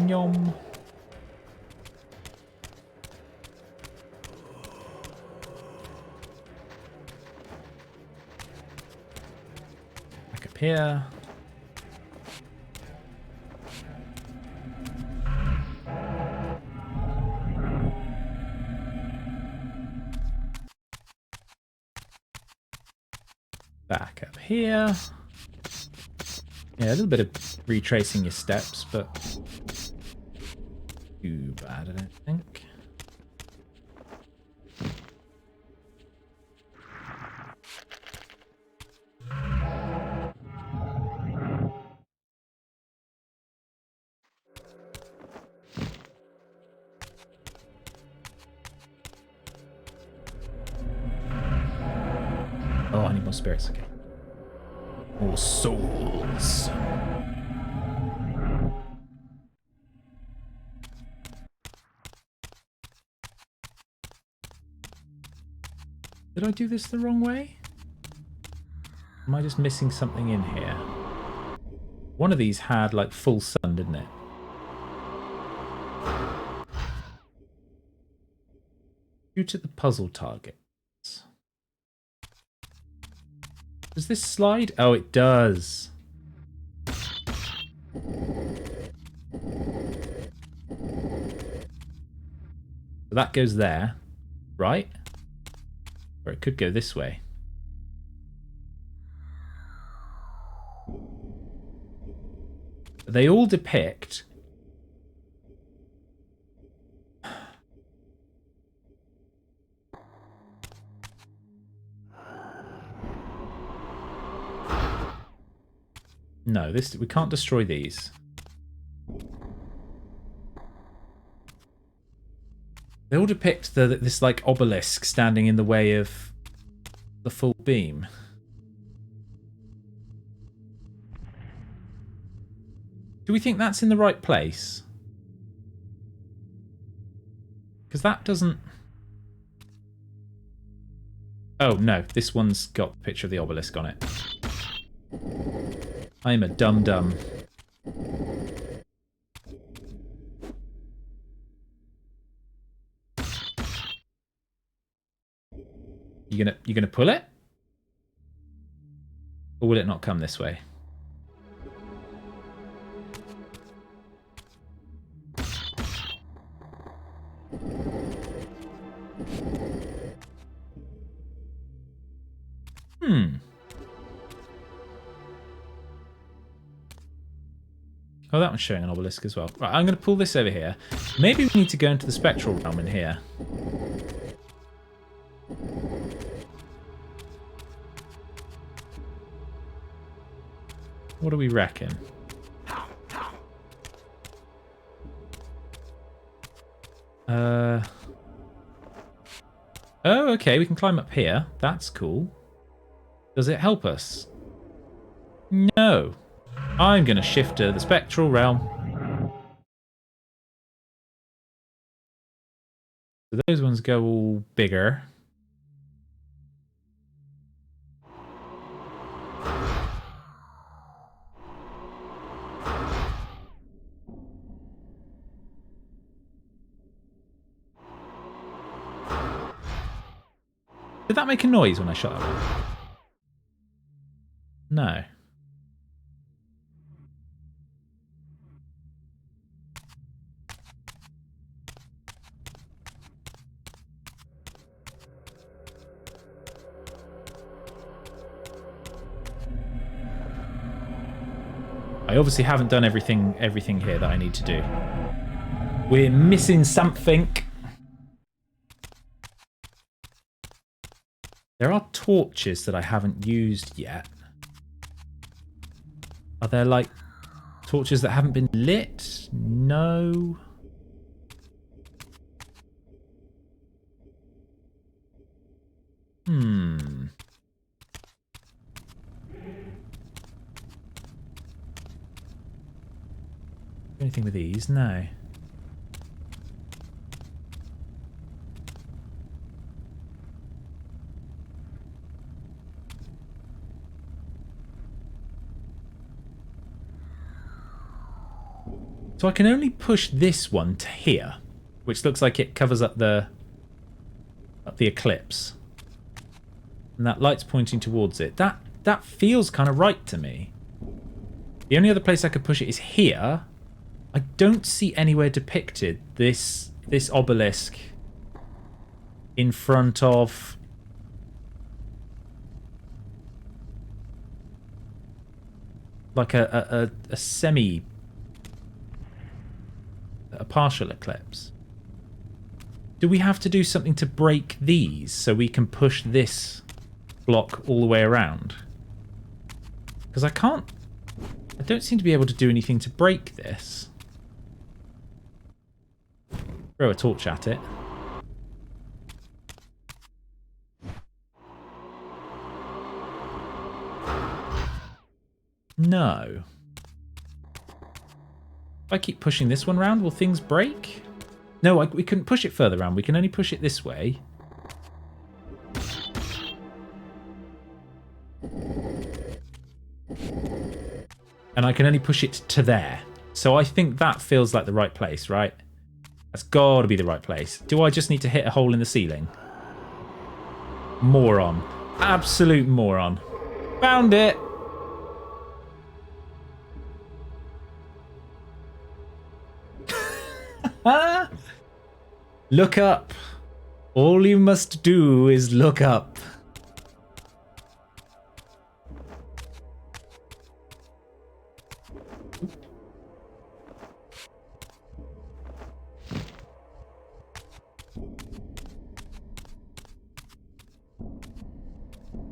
Yum. Back up here. here. Yeah, a little bit of retracing your steps, but too bad, I don't think. Oh, I need more spirits, okay. More souls. Did I do this the wrong way? Am I just missing something in here? One of these had like full sun, didn't it? Shoot at the puzzle targets. Does this slide? Oh, it does. So that goes there, right? Or it could go this way. They all depict no, this we can't destroy these. They all depict this like obelisk standing in the way of the full beam. Do we think that's in the right place? Because that doesn't... Oh, no. This one's got a picture of the obelisk on it. I'm a dum-dum. You gonna pull it? Or will it not come this way? Oh, that one's showing an obelisk as well. Right, I'm going to pull this over here. Maybe we need to go into the spectral realm in here. What do we reckon? Oh, okay, we can climb up here. That's cool. Does it help us? No. I'm going to shift to the spectral realm. So those ones go all bigger. Did that make a noise when I shot that one? No. I obviously haven't done everything here that I need to do. We're missing something. There are torches that I haven't used yet. Are there like torches that haven't been lit? No. Anything with these? No. So I can only push this one to here, which looks like it covers up the eclipse. And that light's pointing towards it. That feels kind of right to me. The only other place I could push it is here. I don't see anywhere depicted this obelisk in front of like a semi... a partial eclipse. Do we have to do something to break these so we can push this block all the way around? Because I don't seem to be able to do anything to break this. Throw a torch at it. No. If I keep pushing this one round, will things break? No, we couldn't push it further around. We can only push it this way. And I can only push it to there. So I think that feels like the right place, right? That's got to be the right place. Do I just need to hit a hole in the ceiling? Moron. Absolute moron. Found it. Look up. All you must do is look up.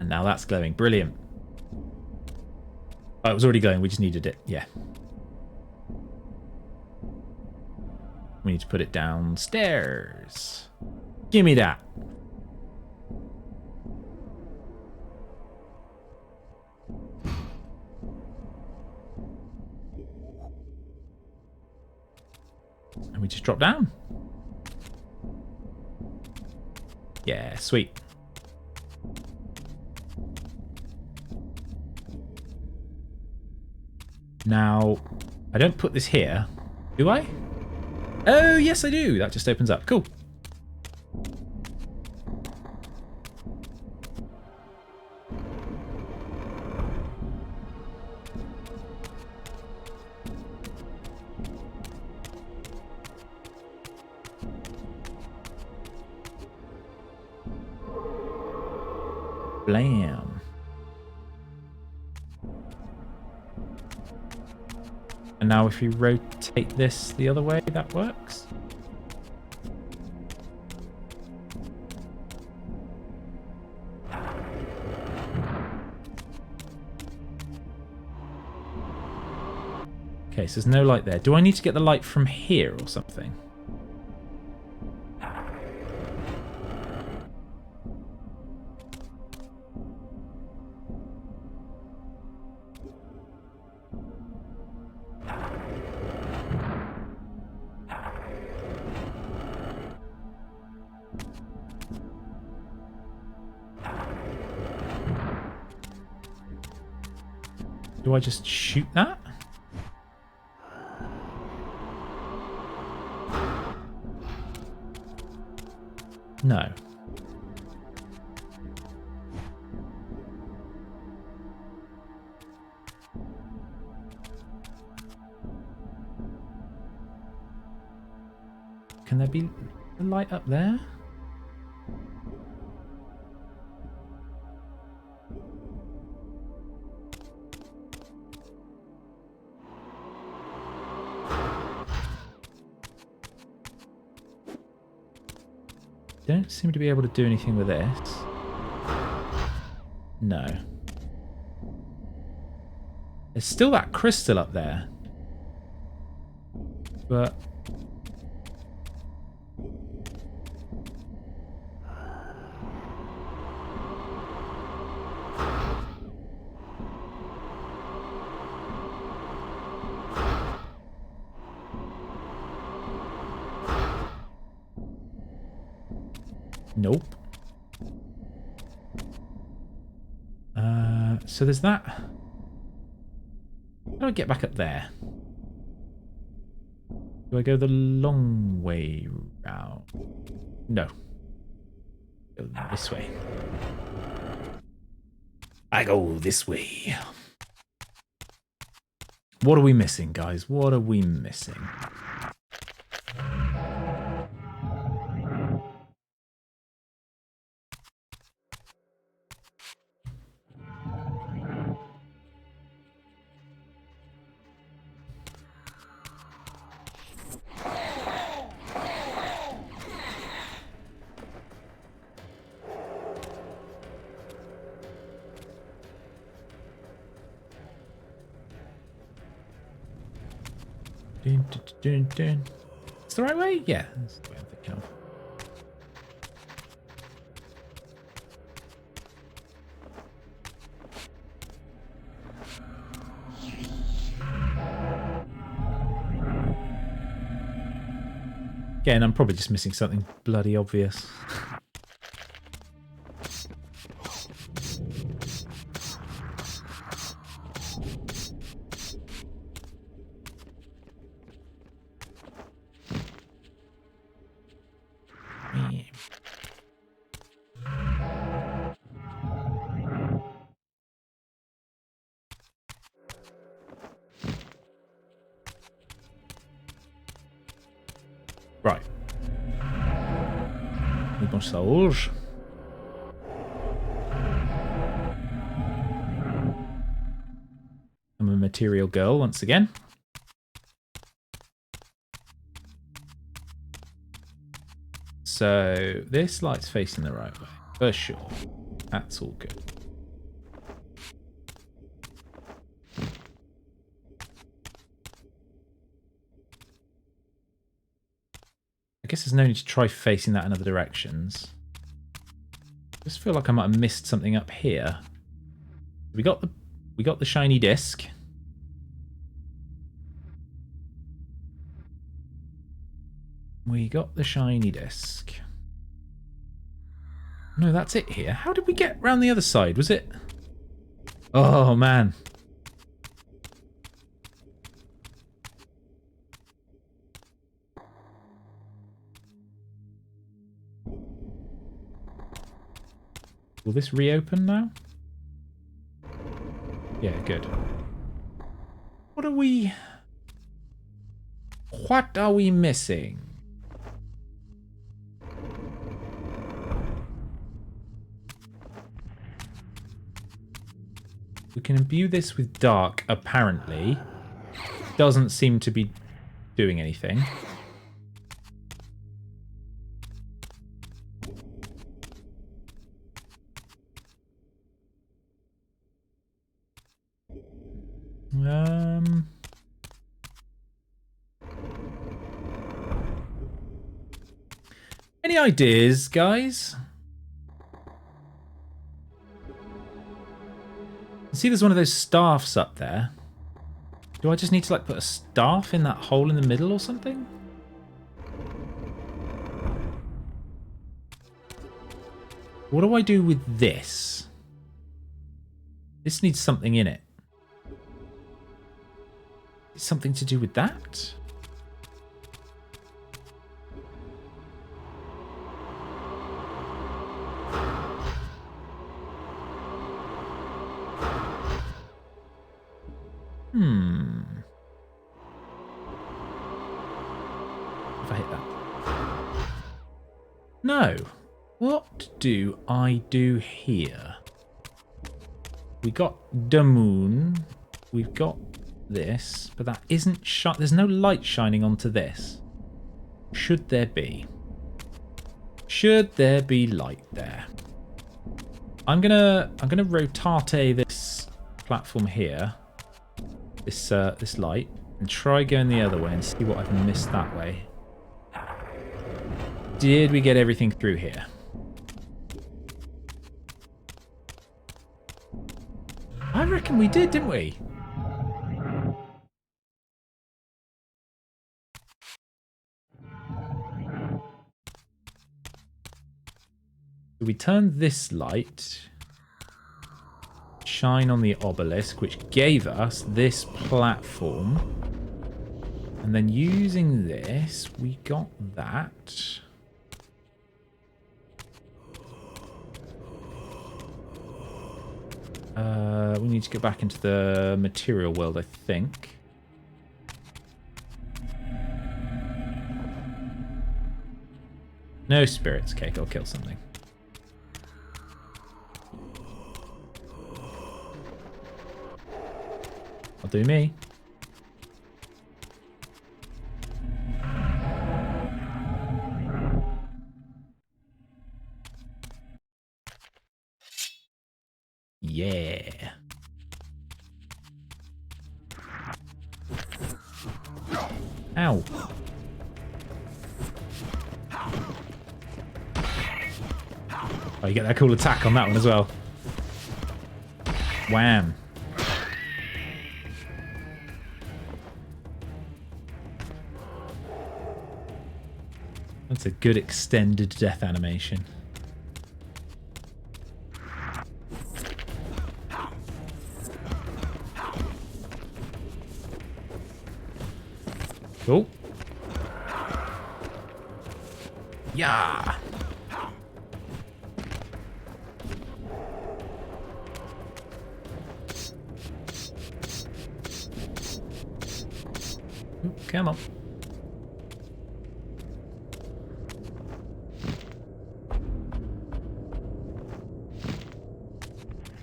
And now that's glowing. Brilliant. Oh, it was already glowing. We just needed it. Yeah. We need to put it downstairs. Give me that. And we just drop down. Yeah, sweet. Now, I don't put this here, do I? Oh, yes, I do. That just opens up. Cool. Blam. And now if we rotate this the other way, that works. Okay, so there's no light there. Do I need to get the light from here or something? Do I just shoot that? No. Can there be a light up there? Don't seem to be able to do anything with this. No. There's still that crystal up there. But... nope. So there's that. How do I get back up there? Do I go the long way round? No. Go this way. I go this way. What are we missing, guys? What are we missing? Dun, dun, dun, dun. It's the right way? Yeah, that's the way I'm thinking of. Again, I'm probably just missing something bloody obvious. Right. Need more souls. I'm a material girl once again. So this light's facing the right way, for sure. That's all good. I guess there's no need to try facing that in other directions. I just feel like I might have missed something up here. We got the shiny disc. We got the shiny disc. No, that's it here. How did we get round the other side? Was it? Oh, man. Will this reopen now? Yeah, good. What are we missing? We can imbue this with dark, apparently. Doesn't seem to be doing anything. Any ideas, guys? See, there's one of those staffs up there. Do I just need to like put a staff in that hole in the middle or something? What do I do with this? This needs something in it. Something to do with that? If I hit that. No. What do I do here? We got the moon. We've got this, but that isn't there's no light shining onto this. Should there be? Should there be light there? I'm gonna rotate this platform here. This light, and try going the other way and see what I've missed that way. Did we get everything through here? I reckon we did, didn't we? We turned this light, shine on the obelisk, which gave us this platform. And then using this, we got that. We need to get back into the material world, I think. No spirits. Okay, I'll kill something. I'll do me. Yeah. Ow. Oh, you get that cool attack on that one as well. Wham. That's a good extended death animation. Oh. Yeah. Ooh, come on.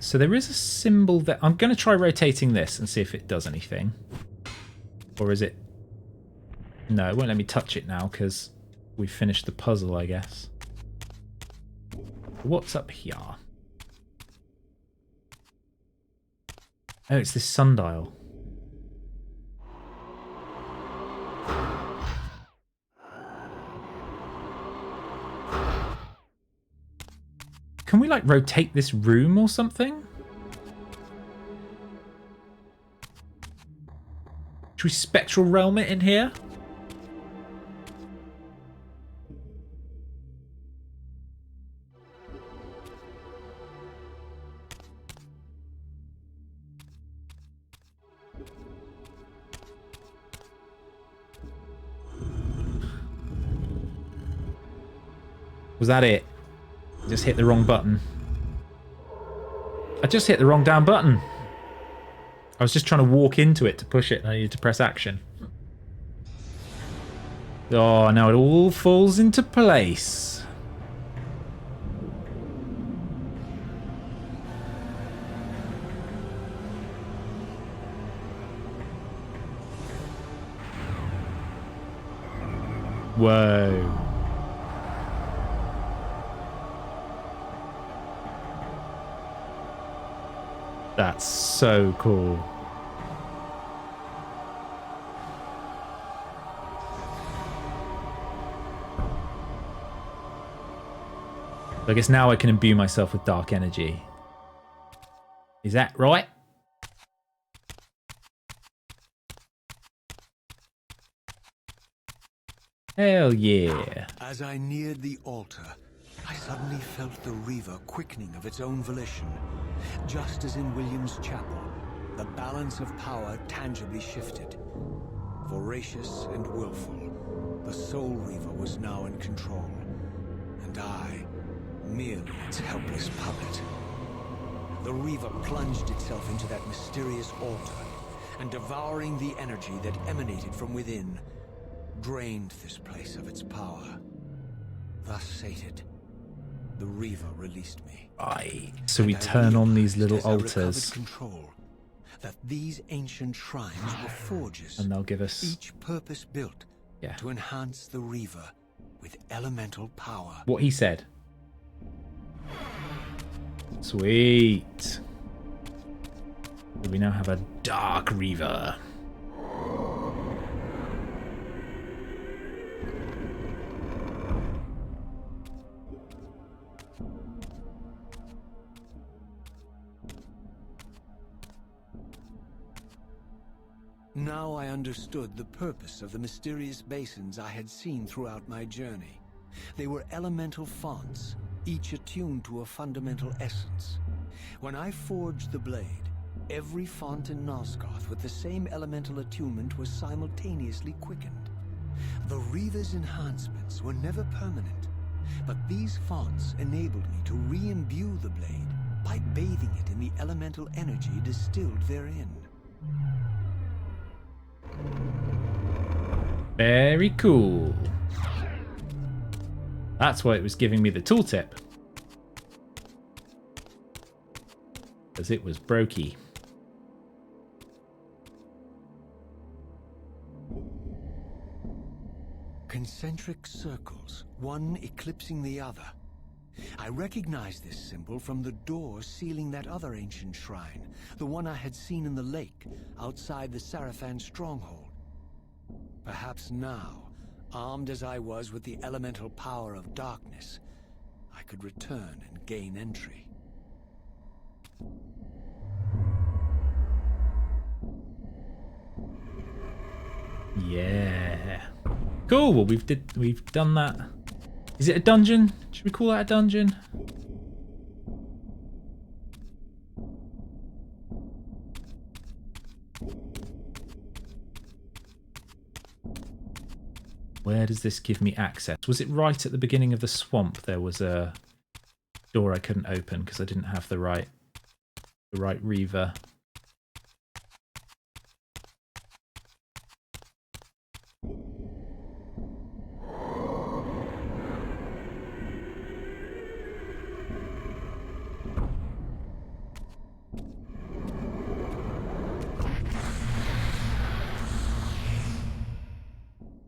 So there is a symbol that... I'm going to try rotating this and see if it does anything. Or is it... No, it won't let me touch it now because we've finished the puzzle, I guess. What's up here? Oh, it's this sundial. Can we, like, rotate this room or something? Should we spectral realm it in here? Was that it? Just hit the wrong button. I just hit the wrong damn button. I was just trying to walk into it to push it and I needed to press action. Oh, now it all falls into place. Whoa. That's so cool. I guess now I can imbue myself with dark energy. Is that right? Hell yeah. As I neared the altar, I suddenly felt the Reaver quickening of its own volition. Just as in William's chapel, the balance of power tangibly shifted. Voracious and willful, the Soul Reaver was now in control. And I, merely its helpless puppet. The Reaver plunged itself into that mysterious altar, and devouring the energy that emanated from within, drained this place of its power. Thus sated, the Reaver released me. So we turn on these little altars. Control, that these ancient shrines were forges, and they'll give us each purpose built to enhance the Reaver with elemental power. What he said. Sweet. We now have a Dark Reaver. Now I understood the purpose of the mysterious basins I had seen throughout my journey. They were elemental fonts, each attuned to a fundamental essence. When I forged the blade, every font in Nosgoth with the same elemental attunement was simultaneously quickened. The Reaver's enhancements were never permanent, but these fonts enabled me to re-imbue the blade by bathing it in the elemental energy distilled therein. Very cool. That's why it was giving me the tooltip. Because it was brokey. Concentric circles, one eclipsing the other. I recognized this symbol from the door sealing that other ancient shrine, the one I had seen in the lake outside the Sarafan stronghold. Perhaps now, armed as I was with the elemental power of darkness, I could return and gain entry. Yeah. Cool. Well, we've done that. Is it a dungeon? Should we call that a dungeon? Where does this give me access? Was it right at the beginning of the swamp? There was a door I couldn't open because I didn't have the right Reaver.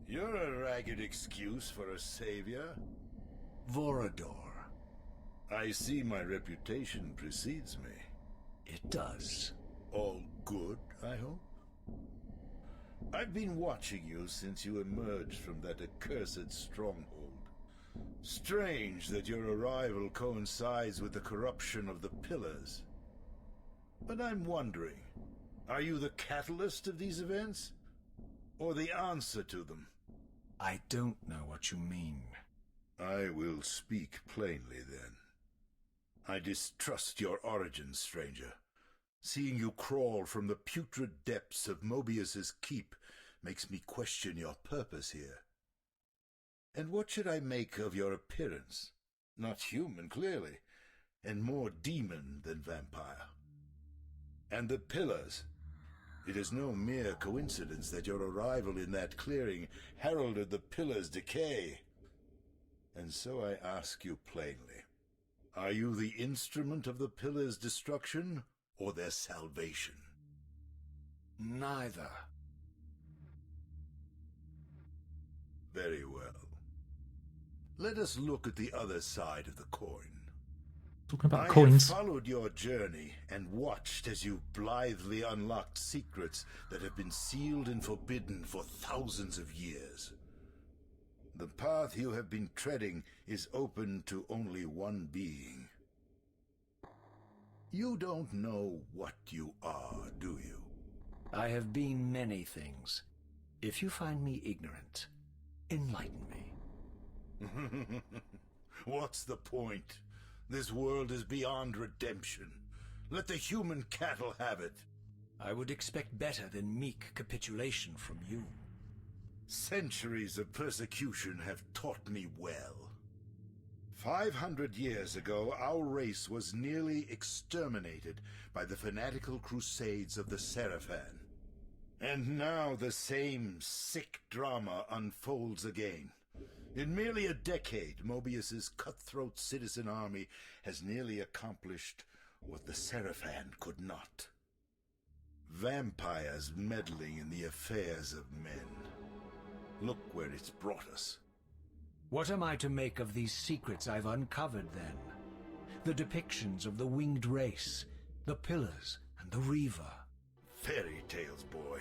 You're a ragged excuse for a savior. Vorador. I see my reputation precedes me. It does. All good, I hope? I've been watching you since you emerged from that accursed stronghold. Strange that your arrival coincides with the corruption of the Pillars. But I'm wondering, are you the catalyst of these events? Or the answer to them? I don't know what you mean. I will speak plainly, then. I distrust your origins, stranger. Seeing you crawl from the putrid depths of Mobius's keep makes me question your purpose here. And what should I make of your appearance? Not human, clearly, and more demon than vampire. And the Pillars. It is no mere coincidence that your arrival in that clearing heralded the Pillars' decay. And so I ask you plainly, are you the instrument of the Pillars' destruction or their salvation? Neither. Very well. Let us look at the other side of the coin. Talking about I coins. have followed your journey and watched as you blithely unlocked secrets that have been sealed and forbidden for thousands of years. The path you have been treading is open to only one being. You don't know what you are, do you? I have been many things. If you find me ignorant, enlighten me. What's the point? This world is beyond redemption. Let the human cattle have it. I would expect better than meek capitulation from you. Centuries of persecution have taught me well. 500 years ago, our race was nearly exterminated by the fanatical crusades of the Seraphan. And now the same sick drama unfolds again. In merely a decade, Mobius's cutthroat citizen army has nearly accomplished what the Seraphan could not. Vampires meddling in the affairs of men. Look where it's brought us. What am I to make of these secrets I've uncovered, then? The depictions of the winged race, the Pillars, and the Reaver. Fairy tales, boy.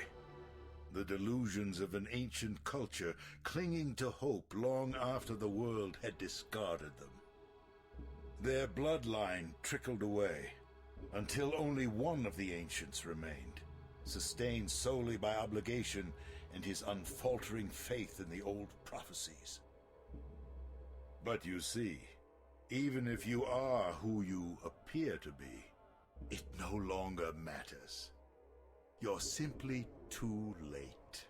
The delusions of an ancient culture clinging to hope long after the world had discarded them. Their bloodline trickled away, until only one of the ancients remained, sustained solely by obligation and his unfaltering faith in the old prophecies. But you see, even if you are who you appear to be, it no longer matters. You're simply too late.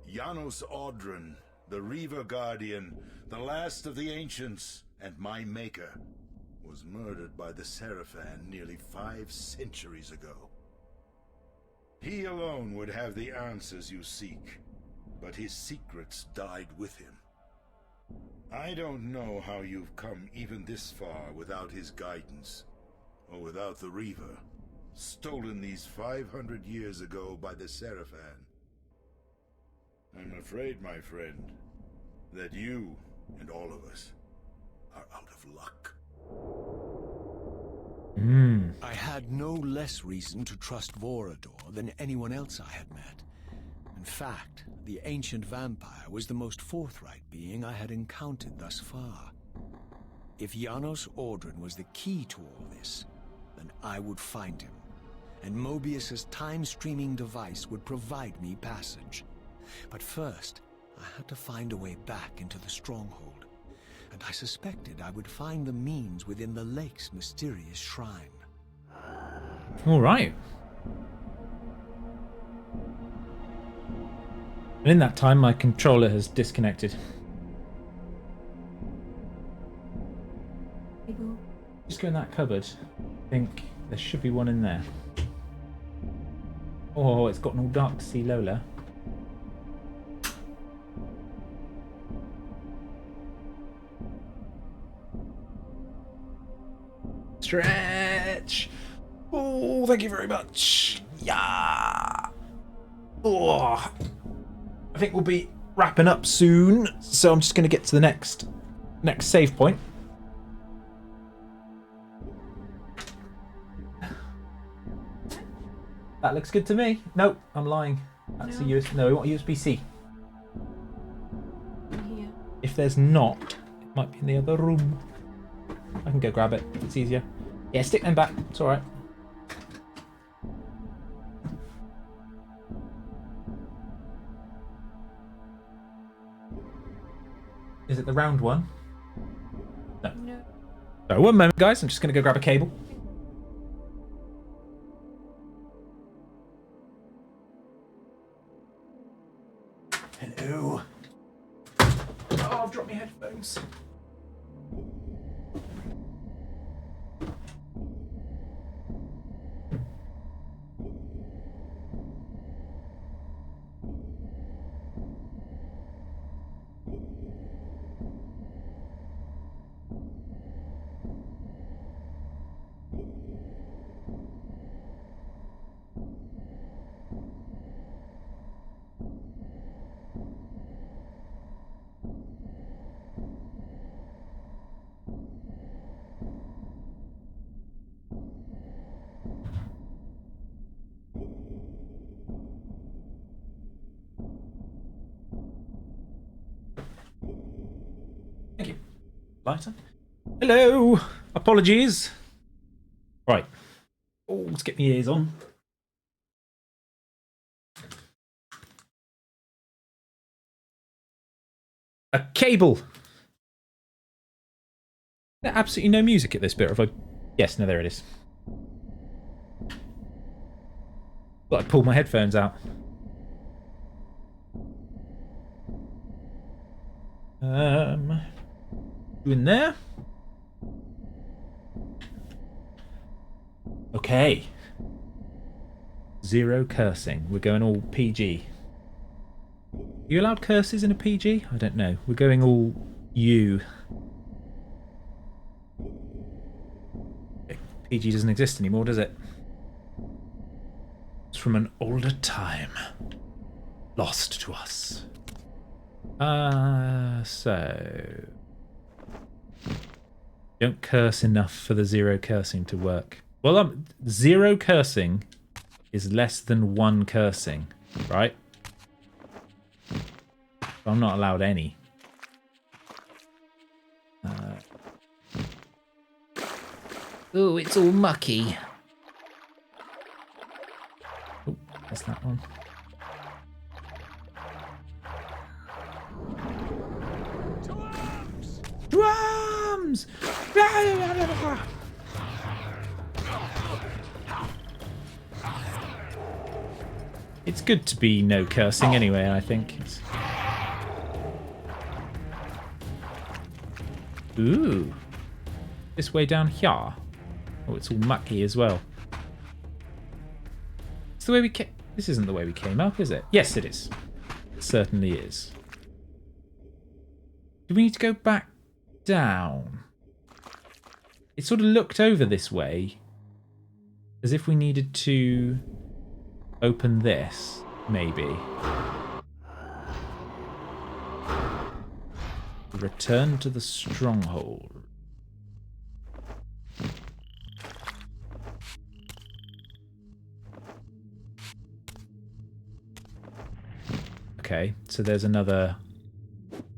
Janos Audron, the Reaver Guardian, the last of the ancients, and my maker, was murdered by the Seraphan nearly 5 centuries ago. He alone would have the answers you seek, but his secrets died with him. I don't know how you've come even this far without his guidance, or without the Reaver, stolen these 500 years ago by the Seraphan. I'm afraid, my friend, that you and all of us are out of luck. I had no less reason to trust Vorador than anyone else I had met. And fact, the ancient vampire was the most forthright being I had encountered thus far. If Janos Audron was the key to all this, then I would find him, and Mobius's time-streaming device would provide me passage. But first, I had to find a way back into the stronghold, and I suspected I would find the means within the lake's mysterious shrine. All right. And in that time, my controller has disconnected. Just go in that cupboard. I think there should be one in there. Oh, it's gotten all dark to see Lola. Stretch! Oh, thank you very much. Yeah. Oh, I think we'll be wrapping up soon, so I'm just going to get to the next save point. That looks good to me. Nope, I'm lying. That's No. a USB. No, we want USB-C. Here. If there's not, it might be in the other room. I can go grab it if it's easier. Yeah, stick them back. It's all right. Is it the round one? No. No. Sorry, one moment, guys. I'm just going to go grab a cable. Hello. Oh, I've dropped my headphones. Thank you. Lighter. Hello. Apologies. Right. Oh, let's get my ears on. A cable. There's absolutely no music at this bit. If I... Yes, no, there it is. But I pulled my headphones out. You in there? Okay. Zero cursing. We're going all PG. Are you allowed curses in a PG? I don't know. We're going all U. PG doesn't exist anymore, does it? It's from an older time. Lost to us. So... Don't curse enough for the zero cursing to work. Well, zero cursing is less than one cursing, right? I'm not allowed any. Oh, it's all mucky. Oh, that's that one. To arms! It's good to be no cursing anyway, I think. Ooh. This way down here. Oh, it's all mucky as well. It's the way we came... This isn't the way we came up, is it? Yes, it is. It certainly is. Do we need to go back down? It sort of looked over this way. As if we needed to open this, maybe. Return to the stronghold. Okay, so there's another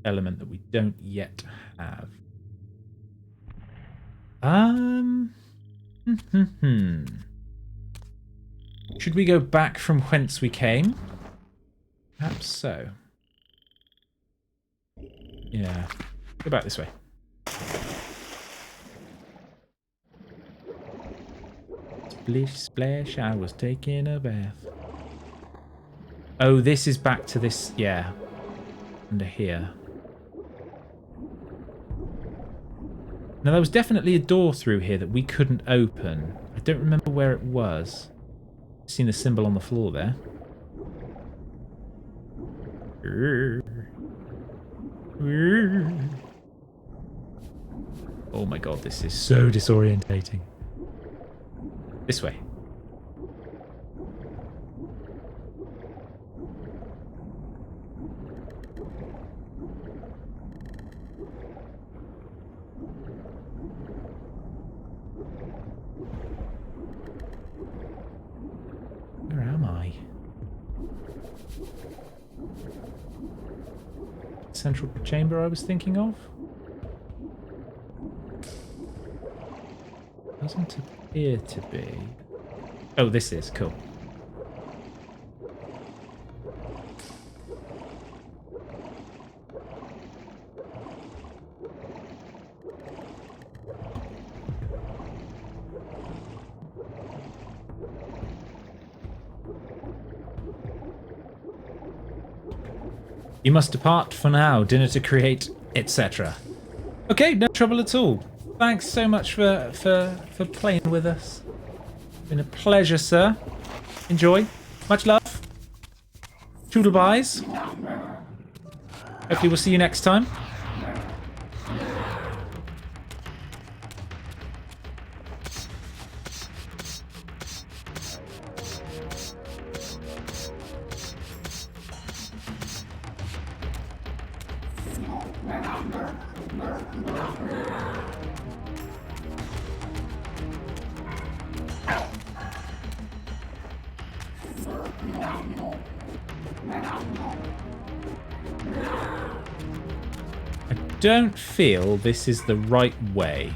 element that we don't yet have. Should we go back from whence we came? Perhaps so. Yeah. Go back this way. Splish splash, I was taking a bath. Oh, this is back to this, yeah. Under here. Now, there was definitely a door through here that we couldn't open. I don't remember where it was. I've seen the symbol on the floor there. Oh my god, this is so disorientating. This way. Where am I? Central chamber I was thinking of? Doesn't appear to be. Oh, this is cool. You must depart for now, dinner to create, etc. Okay, no trouble at all. Thanks so much for playing with us. Been a pleasure, sir. Enjoy. Much love. Toodle-byes. Hopefully we'll see you next time. Don't feel this is the right way.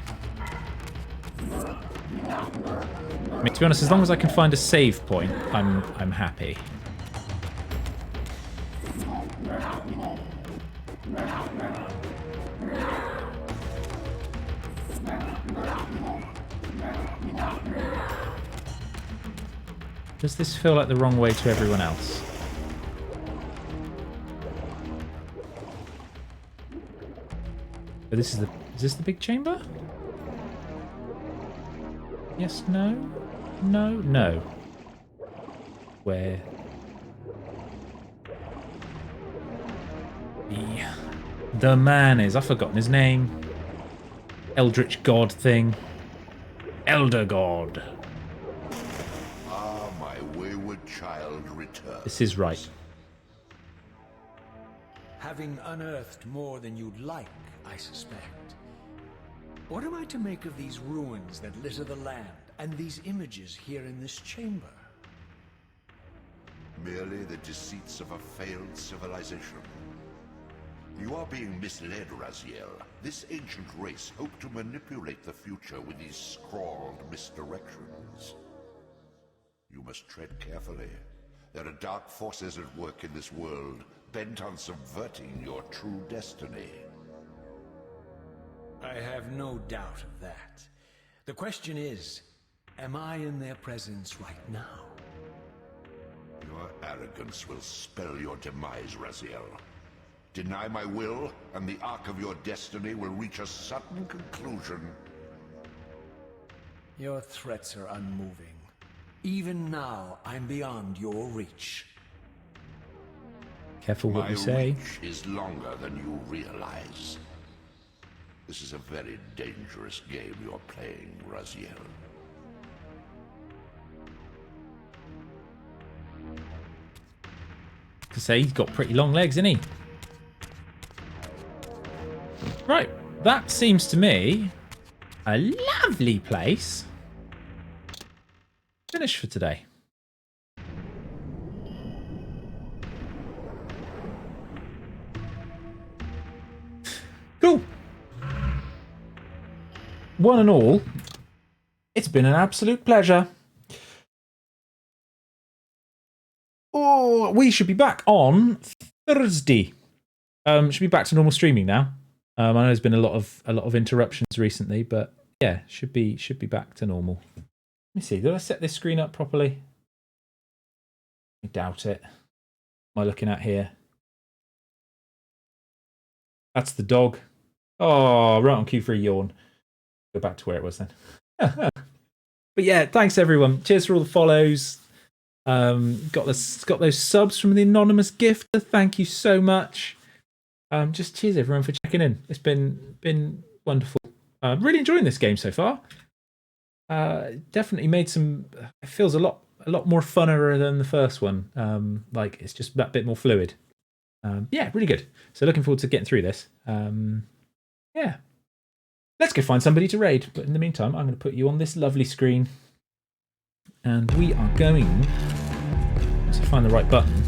I mean, to be honest, as long as I can find a save point, I'm happy. Does this feel like the wrong way to everyone else? But this is the... Is this the big chamber? Yes, no? No, no. Where? The man is... I've forgotten his name. Eldritch god thing. Elder god. Ah, my wayward child returns. This is right. Having unearthed more than you'd like, I suspect. What am I to make of these ruins that litter the land, and these images here in this chamber? Merely the deceits of a failed civilization. You are being misled, Raziel. This ancient race hoped to manipulate the future with these scrawled misdirections. You must tread carefully. There are dark forces at work in this world, bent on subverting your true destiny. I have no doubt of that. The question is, am I in their presence right now? Your arrogance will spell your demise, Raziel. Deny my will, and the arc of your destiny will reach a sudden conclusion. Your threats are unmoving. Even now, I'm beyond your reach. Careful what you My say. reach is longer than you realize. This is a very dangerous game you're playing, Raziel. To say he's got pretty long legs, isn't he? Right, that seems to me a lovely place. Finish for today. one and all, it's been an absolute pleasure. Oh, we should be back on Thursday. Should be back to normal streaming now. I know there's been a lot of interruptions recently, but yeah, should be back to normal. Let me see. Did I set this screen up properly? I doubt it. What am I looking at here? That's the dog. Oh, right on cue for a yawn. Go back to where it was then. But yeah, thanks everyone. Cheers for all the follows. Got those subs from the anonymous gifter. Thank you so much. Just cheers everyone for checking in. It's been wonderful. Really enjoying this game so far. Definitely made some. It feels a lot more funner than the first one. Like it's just that bit more fluid. Yeah, really good. So looking forward to getting through this. Yeah. Let's go find somebody to raid. But in the meantime, I'm going to put you on this lovely screen. And we are going to find the right button.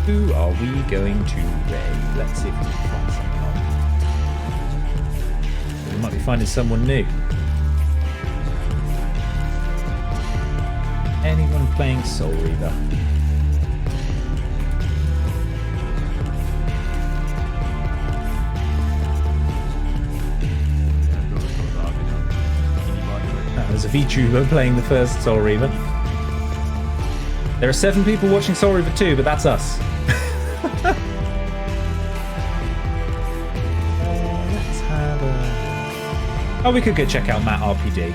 Who are we going to raid? Let's see if we can find someone. We might be finding someone new. Anyone playing Soul Reaver? There's a VTuber playing the first Soul Reaver. There are 7 people watching Soul Reaver 2, but that's us. Let's have a... Oh, we could go check out Matt RPD.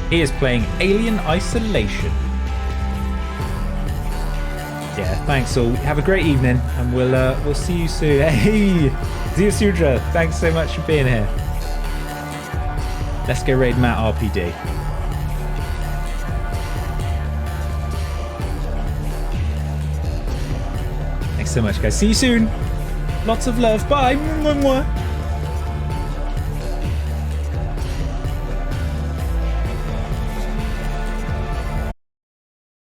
He is playing Alien Isolation. Yeah, thanks all. Have a great evening, and we'll see you soon. Hey, Zia Sudra, thanks so much for being here. Let's go raid Matt RPD. Thanks so much, guys. See you soon. Lots of love. Bye. Mwah, mwah.